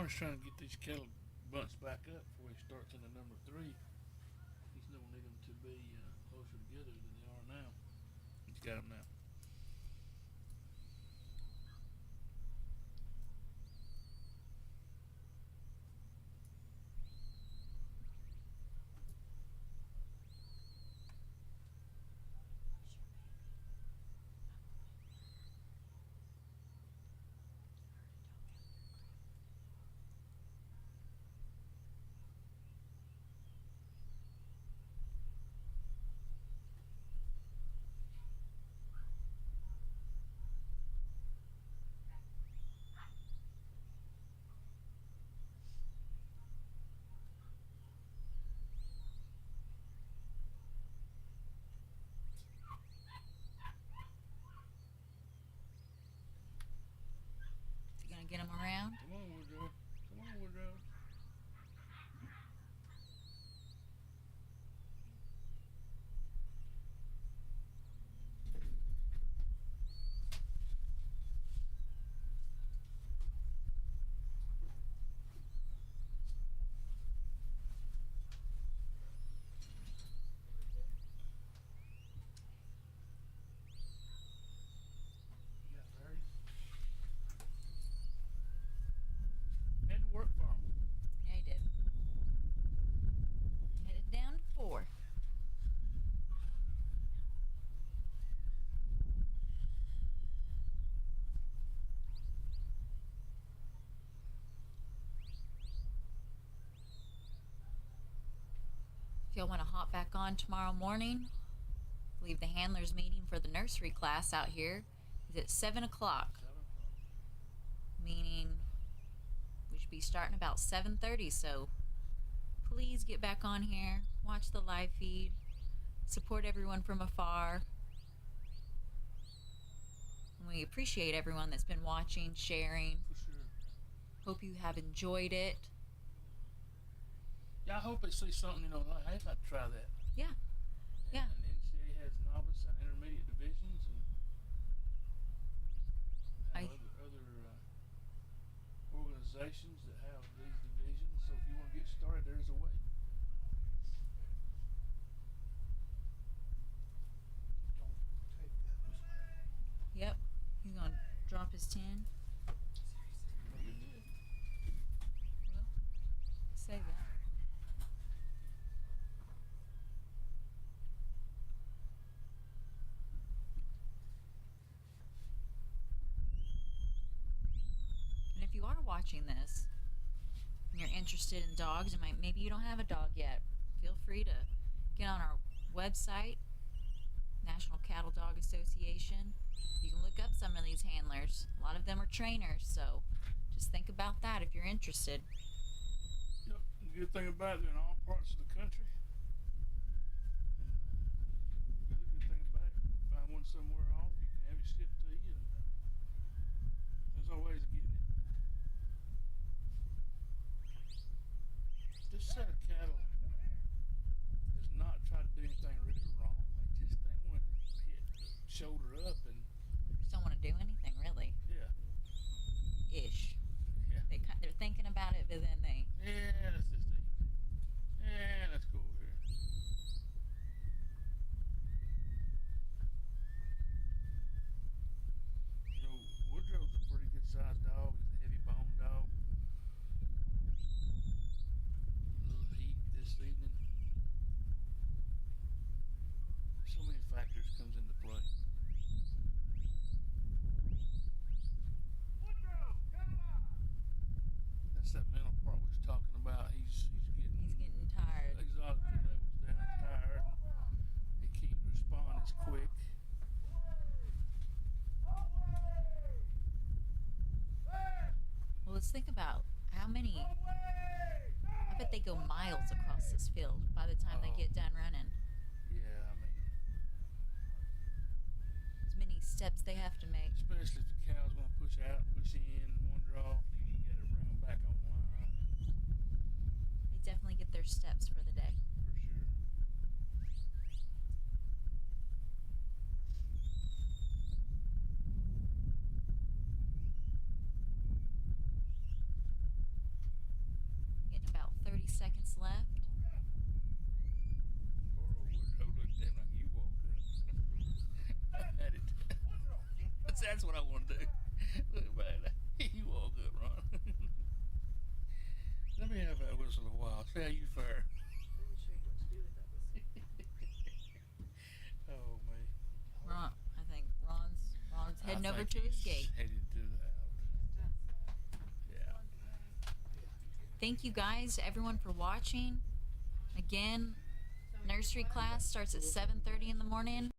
farmer's trying to get these cattle bunched back up before he starts into number 3. He's going to need them to be closer together than they are now. He's got them now. You gonna get him around? Come on, Woodrow. Come on, Woodrow. You got 30? Had to work for him. Yeah, he did. Headed down to 4. If y'all want to hop back on tomorrow morning, I believe the handlers meeting for the nursery class out here is at 7 o'clock, meaning we should be starting about 7:30. So please get back on here, watch the live feed, support everyone from afar. And we appreciate everyone that's been watching, sharing. For sure. Hope you have enjoyed it. Yeah, I hope they see something, like, hey, I'd try that. Yeah. Yeah. And NCAA has novice and intermediate divisions and other organizations that have these divisions. So if you want to get started, there's a way. Don't take that. Yep. He's gonna drop his 10. Well, say that. And if you are watching this and you're interested in dogs and maybe you don't have a dog yet, feel free to get on our website, National Cattle Dog Association. You can look up some of these handlers. A lot of them are trainers, so just think about that if you're interested. Yep. The good thing about it, they're in all parts of the country. And the other good thing about it, find one somewhere off, you can have it shipped to you. And there's always a getting it. This set of cattle has not tried to do anything really wrong. They just ain't wanted to hit the shoulder up and Just don't want to do anything really. yeah. Ish. Yeah. They're thinking about it, but then they. Yeah, let's just eat. Yeah, let's go over here. Woodrow's a pretty good sized dog. He's a heavy bone dog. A little heat this evening. So many factors comes into play. That's that mental part we was talking about. He's getting tired. exhaustion levels down, tired. He can't respond as quick. Well, let's think about how many. I bet they go miles across this field by the time they Oh. get done running. Yeah, I mean, As many steps they have to make. especially if the cows want to push out, push in, wander off, you got to bring them back online. They definitely get their steps for the day. For sure. seconds left. Poor old Woodrow looked at him like you walked up. I had it. That's what I want to do. Look back. You walk up, Ron. Let me have that whistle a while. See how you fare. Let me show you what to do with that whistle. Oh man. Ron, I think Ron's heading I over think to his he's gate. Headed to the out. Yeah. Thank you guys, everyone, for watching. Again, nursery class starts at 7:30 in the morning.